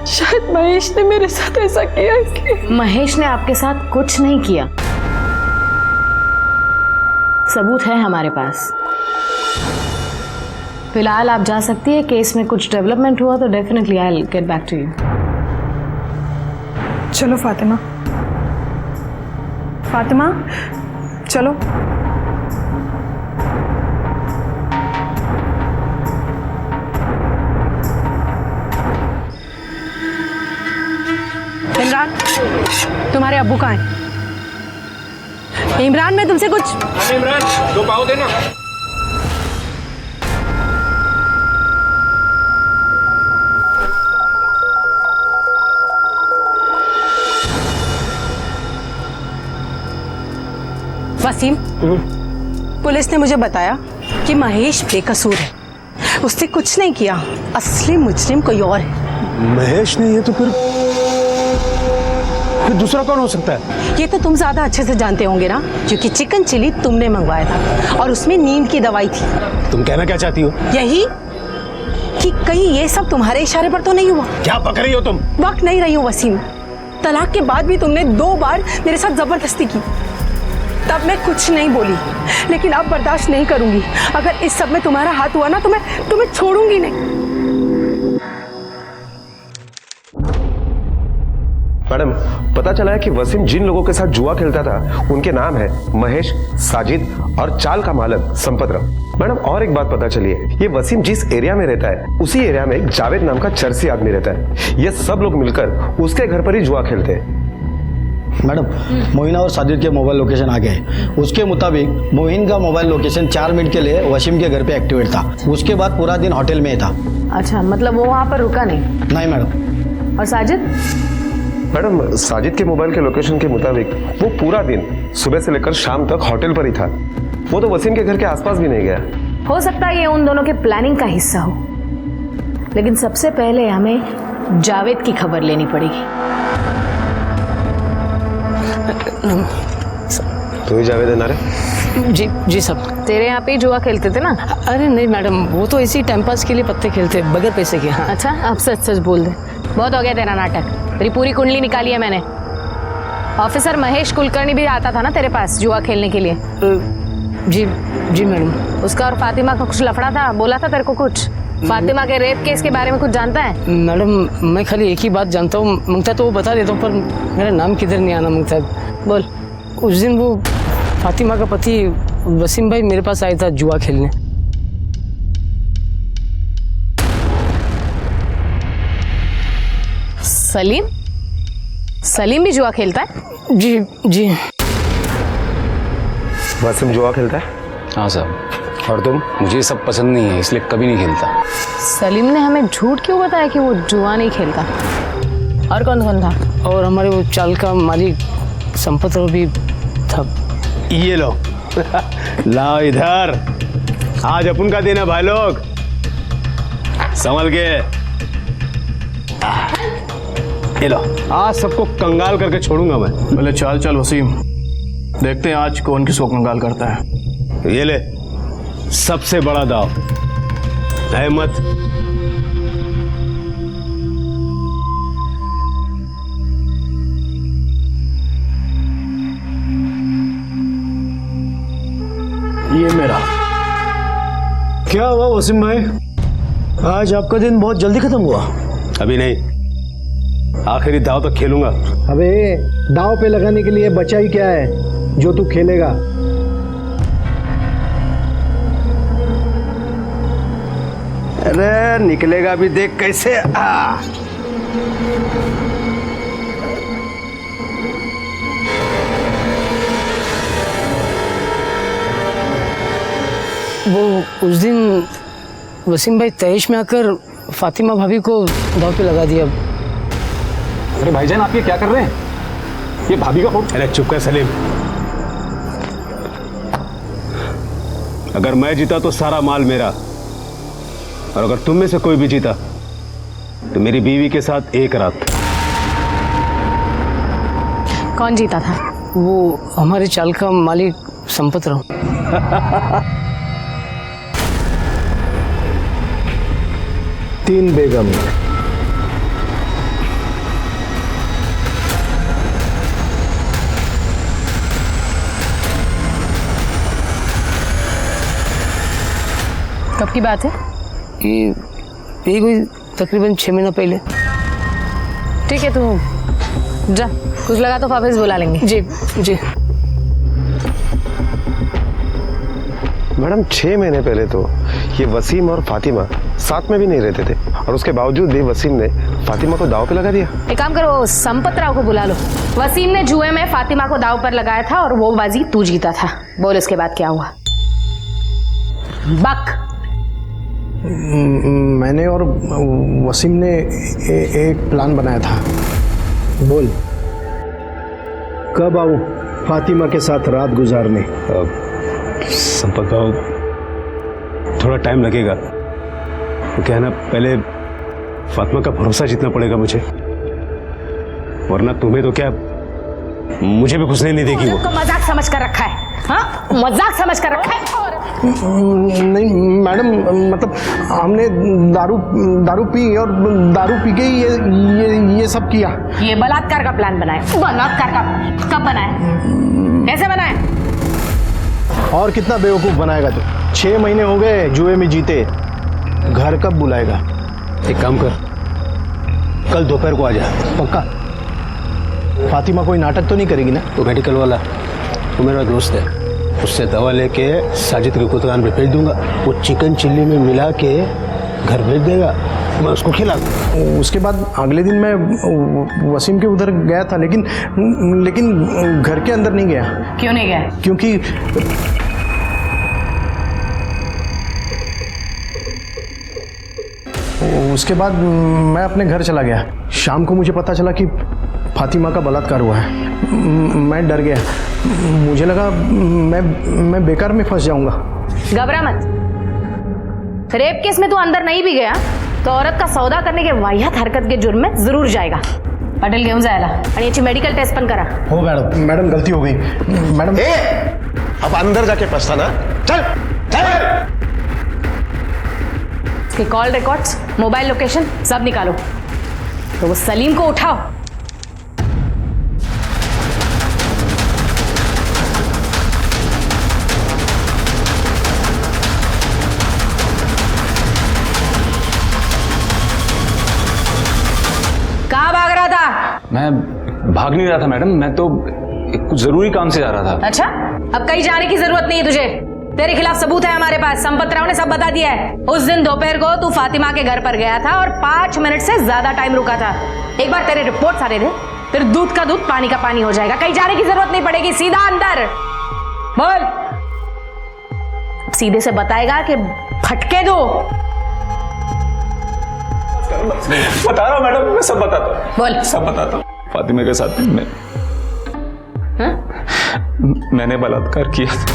शायद महेश ने मेरे साथ ऐसा किया इसलिए। महेश ने आपके साथ कुछ नहीं किया, सबूत है हमारे पास। फिलहाल आप जा सकती है, केस में कुछ डेवलपमेंट हुआ तो definitely I will get back to you. चलो फातिमा, फातिमा चलो। इमरान, तुम्हारे अब्बू कहाँ हैं? इमरान, मैं तुमसे कुछ। इमरान, 2 पाव देना। वसीम, पुलिस ने मुझे बताया कि महेश बेकसूर है, उसने कुछ नहीं किया, असली मुजरिम कोई और है। महेश ने ये तो फिर दूसरा कौन हो सकता है? ये तो तुम ज्यादा अच्छे से जानते होंगे ना, क्योंकि चिकन चिली तुमने मंगवाया था और उसमें नींद की दवाई थी। तुम कहना क्या चाहती हो? यही कि कहीं ये सब तुम्हारे इशारे पर तो नहीं हुआ? क्या पक रही हो तुम? वक्त नहीं रही हूँ वसीम, तलाक के बाद भी तुमने 2 बार मेरे साथ जबरदस्ती की, तब मैं कुछ नहीं बोली, लेकिन अब बर्दाश्त नहीं करूंगी। अगर इस सब में तुम्हारा हाथ हुआ ना तो मैं तुम्हें छोड़ूंगी नहीं। मैडम, पता चला है कि वसीम जिन लोगों के साथ जुआ खेलता था उनके नाम है महेश, साजिद और चाल का मालक संपतराव। मैडम, और एक बात पता चली है, ये वसीम जिस एरिया में रहता है उसी एरिया में एक जावेद नाम का चरसी आदमी रहता है। ये सब लोग मिलकर उसके घर पर ही जुआ खेलते हैं। मैडम, मोहिना और साजिद के मोबाइल लोकेशन आ गए। उसके मुताबिक मोहिन का मोबाइल लोकेशन 4 मिनट के लिए वसीम के घर पे एक्टिवेट था। उसके बाद पूरा दिन होटल में था। अच्छा, मतलब वो वहाँ पर रुका नहीं? नहीं मैडम। और साजिद? मैडम, साजिद के मोबाइल के लोकेशन के मुताबिक वो पूरा दिन सुबह से लेकर शाम तक होटल पर ही था। वो तो वसीम के घर के आसपास भी नहीं गया। हो सकता है ये उन दोनों के प्लानिंग का हिस्सा हो, लेकिन सबसे पहले हमें जावेद की खबर लेनी पड़ेगी। तो ही जावेद है ना रे? जी सब तेरे यहाँ पे जुआ खेलते थे ना? अरे नहीं मैडम, वो तो इसी टाइम पास के लिए पत्ते खेलते बगैर पैसे के। हाँ। अच्छा, अब सच सच बोल दे, बहुत हो गया तेरा नाटक। तेरी पूरी कुंडली निकाली है मैंने। ऑफिसर महेश कुलकर्णी भी आता था ना तेरे पास जुआ खेलने के लिए? जी मैडम। उसका और फातिमा का कुछ लफड़ा था, बोला था तेरे को कुछ? फातिमा के रेप केस के बारे में कुछ जानता है? मैडम, मैं खाली एक ही बात जानता हूँ, मंगता तो वो बता देता हूँ, पर मेरा नाम किधर नहीं आना मंगता। बोल। उस दिन वो फातिमा का पति वसीम भाई मेरे पास आया था जुआ खेलने। सलीम? सलीम भी जुआ खेलता है? जी। वसीम जुआ खेलता है? हाँ सर। और तुम? मुझे सब पसंद नहीं है, इसलिए कभी नहीं खेलता। सलीम ने हमें झूठ क्यों बताया कि वो जुआ नहीं खेलता? और कौन कौन था? और हमारे वो चाल का मालिक संपतराव भी था। ये लो लाओ इधर, आज अपन का दिन है भाई लोग, संभल के। ये लो, आज सबको कंगाल करके छोड़ूंगा मैं। पहले चल वसीम, देखते हैं आज कौन किसको कंगाल करता है। ये ले, सबसे बड़ा दाव, अहमद। ये मेरा। क्या हुआ वसीम भाई, आज आपका दिन बहुत जल्दी खत्म हुआ? अभी नहीं, आखिरी दाव तक खेलूंगा। अबे दाव पे लगाने के लिए बचा ही क्या है जो तू खेलेगा? अरे निकलेगा भी, देख कैसे। वो उस दिन वसीम भाई तैश में आकर फातिमा भाभी को दाव पे लगा दिया। अरे भाईजान, आप ये क्या कर रहे हैं? ये भाभी का फोन। अरे चुप कर सलीम, अगर मैं जीता तो सारा माल मेरा, और अगर तुम में से कोई भी जीता तो मेरी बीवी के साथ एक रात। कौन जीता था? वो हमारे चाल का मालिक संपतराव। 3 बेगम, कब की बात है? ये कोई तकरीबन 6 महीना पहले। ठीक है, तू जा, कुछ लगा तो वापस बुला लेंगे। जी जी। मैडम 6 महीने पहले तो ये वसीम और फातिमा साथ में भी नहीं रहते थे, और उसके बावजूद भी वसीम ने फातिमा को दाव पे लगा दिया। एक काम करो, संपत राव को बुला लो। वसीम ने जुए में फातिमा को दाव पर लगाया था और वो बाजी तू जीता था। बोल इसके बाद क्या हुआ? बक। मैंने और वसीम ने एक प्लान बनाया था। बोल, कब आऊं फातिमा के साथ रात गुजारने? संपत राव, थोड़ा टाइम लगेगा। तो क्या है ना, पहले फातिमा का भरोसा जीतना पड़ेगा मुझे, वरना तुम्हें तो क्या मुझे भी घुसने नहीं देगी वो। को मजाक समझ कर रखा है? हाँ, मजाक समझ कर रखा है। नहीं मैडम, मतलब हमने दारू पी और दारू पी के ये सब किया। ये बलात्कार का प्लान बनाया। बलात्कार का कब बनाया? कैसे बनाया? और कितना बेवकूफ बनाएगा तू? 6 महीने हो गए जुए में जीते, घर कब बुलाएगा? एक काम कर, कल दोपहर को आ जा। पक्का? फातिमा कोई नाटक तो नहीं करेगी ना? तो मेडिकल वाला वो मेरा दोस्त है, उससे दवा लेके साजिद की दुकान पे भेज दूंगा। वो चिकन चिल्ली में मिला के घर भेज देगा, मैं उसको खिला दूँ। उसके बाद अगले दिन मैं वसीम के उधर गया था, लेकिन घर के अंदर नहीं गया। क्यों नहीं गया? क्योंकि उसके बाद मैं अपने घर चला गया। शाम को मुझे पता चला कि फातिमा का बलात्कार हुआ है। मैं डर गया, मुझे लगा मैं बेकार में फंस जाऊंगा। घबरा मत। रेप केस में तू अंदर नहीं भी गया तो औरत का सौदा करने के वाहियात हरकत के जुर्म में जरूर जाएगा। पाटील घेऊन जायला आणि याची मेडिकल टेस्ट पण करा। हो मैडम गलती हो गई मैडम। अब अंदर जाके पछताना। चल चल। इसके कॉल रिकॉर्ड्स, मोबाइल लोकेशन सब निकालो। तो वो सलीम को उठाओ। कहाँ भाग रहा था? मैं भाग नहीं रहा था मैडम, मैं तो कुछ जरूरी काम से जा रहा था। अच्छा, अब कहीं जाने की जरूरत नहीं है तुझे। तेरे खिलाफ सबूत है हमारे पास। संपत राव ने सब बता दिया है। उस दिन दोपहर को तू फातिमा के घर पर गया था और 5 मिनट से ज्यादा टाइम रुका था। एक बार तेरे रिपोर्ट सारे दे, फिर दूध का दूध पानी का पानी हो जाएगा। कहीं जाने की जरूरत नहीं पड़ेगी, सीधा अंदर। बोल। सीधे से बताएगा कि फटके दो। बता रहा हूँ मैडम, मैं सब बताता हूँ। बोल। सब बताता हूँ। फातिमा के साथ मैंने बलात्कार किया था,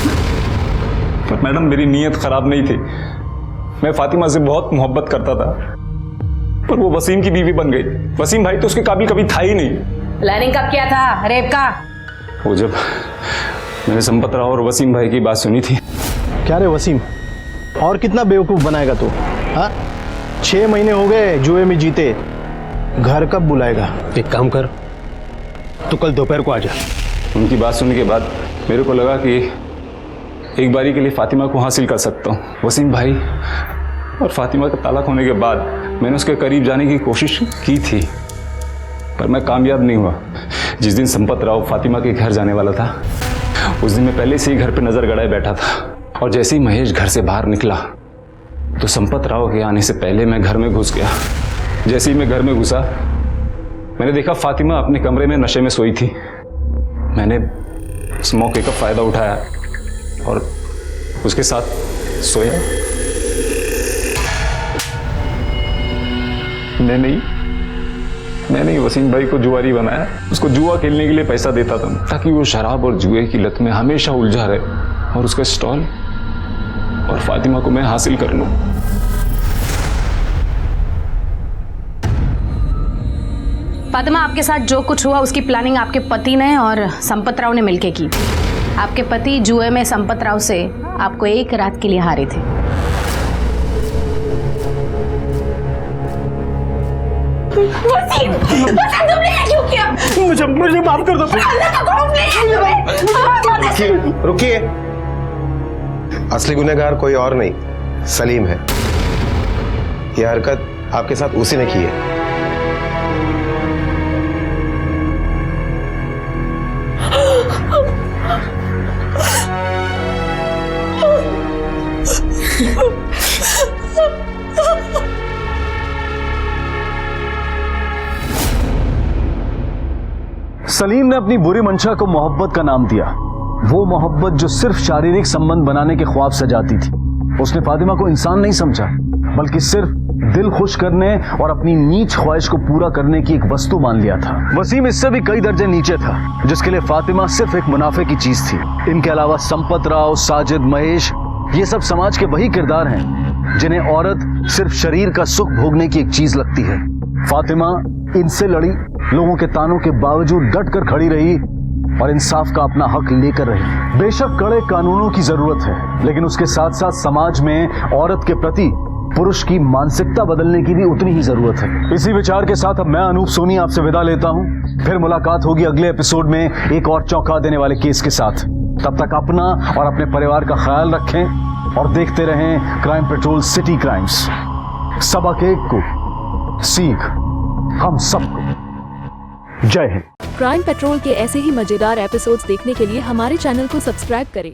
पर मैडम मेरी नीयत खराब नहीं थी। मैं फातिमा से बहुत मोहब्बत करता था, पर वो वसीम की बीवी बन गई। वसीम भाई तो उसके काबिल कभी था ही नहीं। प्लानिंग कब किया था रेप का? वो जब मैंने संपत राव और वसीम भाई की बात सुनी थी। क्या रे वसीम, और कितना बेवकूफ बनाएगा तू? हाँ, 6 महीने हो गए जुए में जीते, घर कब बुलाएगा? एक काम कर, तो कल दोपहर को आ जा। उनकी बात सुनने के बाद मेरे को लगा कि एक बारी के लिए फातिमा को हासिल कर सकता हूँ। वसीम भाई और फातिमा का तलाक होने के बाद मैंने उसके करीब जाने की कोशिश की थी, पर मैं कामयाब नहीं हुआ। जिस दिन संपत राव फातिमा के घर जाने वाला था, उस दिन मैं पहले से ही घर पे नजर गड़ाए बैठा था, और जैसे ही महेश घर से बाहर निकला तो संपत राव के आने से पहले मैं घर में घुस गया। जैसे ही मैं घर में घुसा, मैंने देखा फातिमा अपने कमरे में नशे में सोई थी। मैंने उस मौके का फायदा उठाया और उसके साथ सोया। मैंने वसीम भाई को जुआरी बनाया। उसको जुआ खेलने के लिए पैसा देता था, ताकि वो शराब और जुए की लत में हमेशा उलझा रहे, और उसका स्टॉल और फातिमा को मैं हासिल कर लूं। फातिमा, आपके साथ जो कुछ हुआ उसकी प्लानिंग आपके पति ने और संपत राव ने मिलकर की। आपके पति जुए में संपत राव से आपको एक रात के लिए हारे थे। वसीम, तुमने ये क्यों किया? मुझे माफ कर दो। अल्लाह का खौफ नहीं है। रुकिए, असली गुनहगार कोई और नहीं, सलीम है। यह हरकत आपके साथ उसी ने की है। सलीम ने अपनी बुरी मंशा को मोहब्बत का नाम दिया, वो मोहब्बत जो सिर्फ शारीरिक संबंध बनाने के ख्वाब सजाती थी। उसने फातिमा को इंसान नहीं समझा, बल्कि सिर्फ दिल खुश करने और अपनी नीच ख्वाहिश को पूरा करने की एक वस्तु मान लिया था। वसीम इससे भी कई दर्जे नीचे था, जिसके लिए फातिमा सिर्फ एक मुनाफे की चीज थी। इनके अलावा संपत राव, साजिद, महेश, ये सब समाज के वही किरदार हैं जिन्हें औरत सिर्फ शरीर का सुख भोगने की एक चीज लगती है। फातिमा इनसे लड़ी, लोगों के तानों के बावजूद डट कर खड़ी रही और इंसाफ का अपना हक लेकर रही। बेशक कड़े कानूनों की जरूरत है, लेकिन उसके साथ साथ समाज में औरत के प्रति पुरुष की मानसिकता बदलने की भी उतनी ही जरूरत है। इसी विचार के साथ अब मैं अनूप सोनी आपसे विदा लेता हूं। फिर मुलाकात होगी अगले एपिसोड में एक और चौंका देने वाले केस के साथ। तब तक अपना और अपने परिवार का ख्याल रखें और देखते रहें क्राइम पेट्रोल सिटी क्राइम्स। सबक एक को सीख हम सबको। जय हिंद। क्राइम पेट्रोल के ऐसे ही मजेदार एपिसोड्स देखने के लिए हमारे चैनल को सब्सक्राइब करें।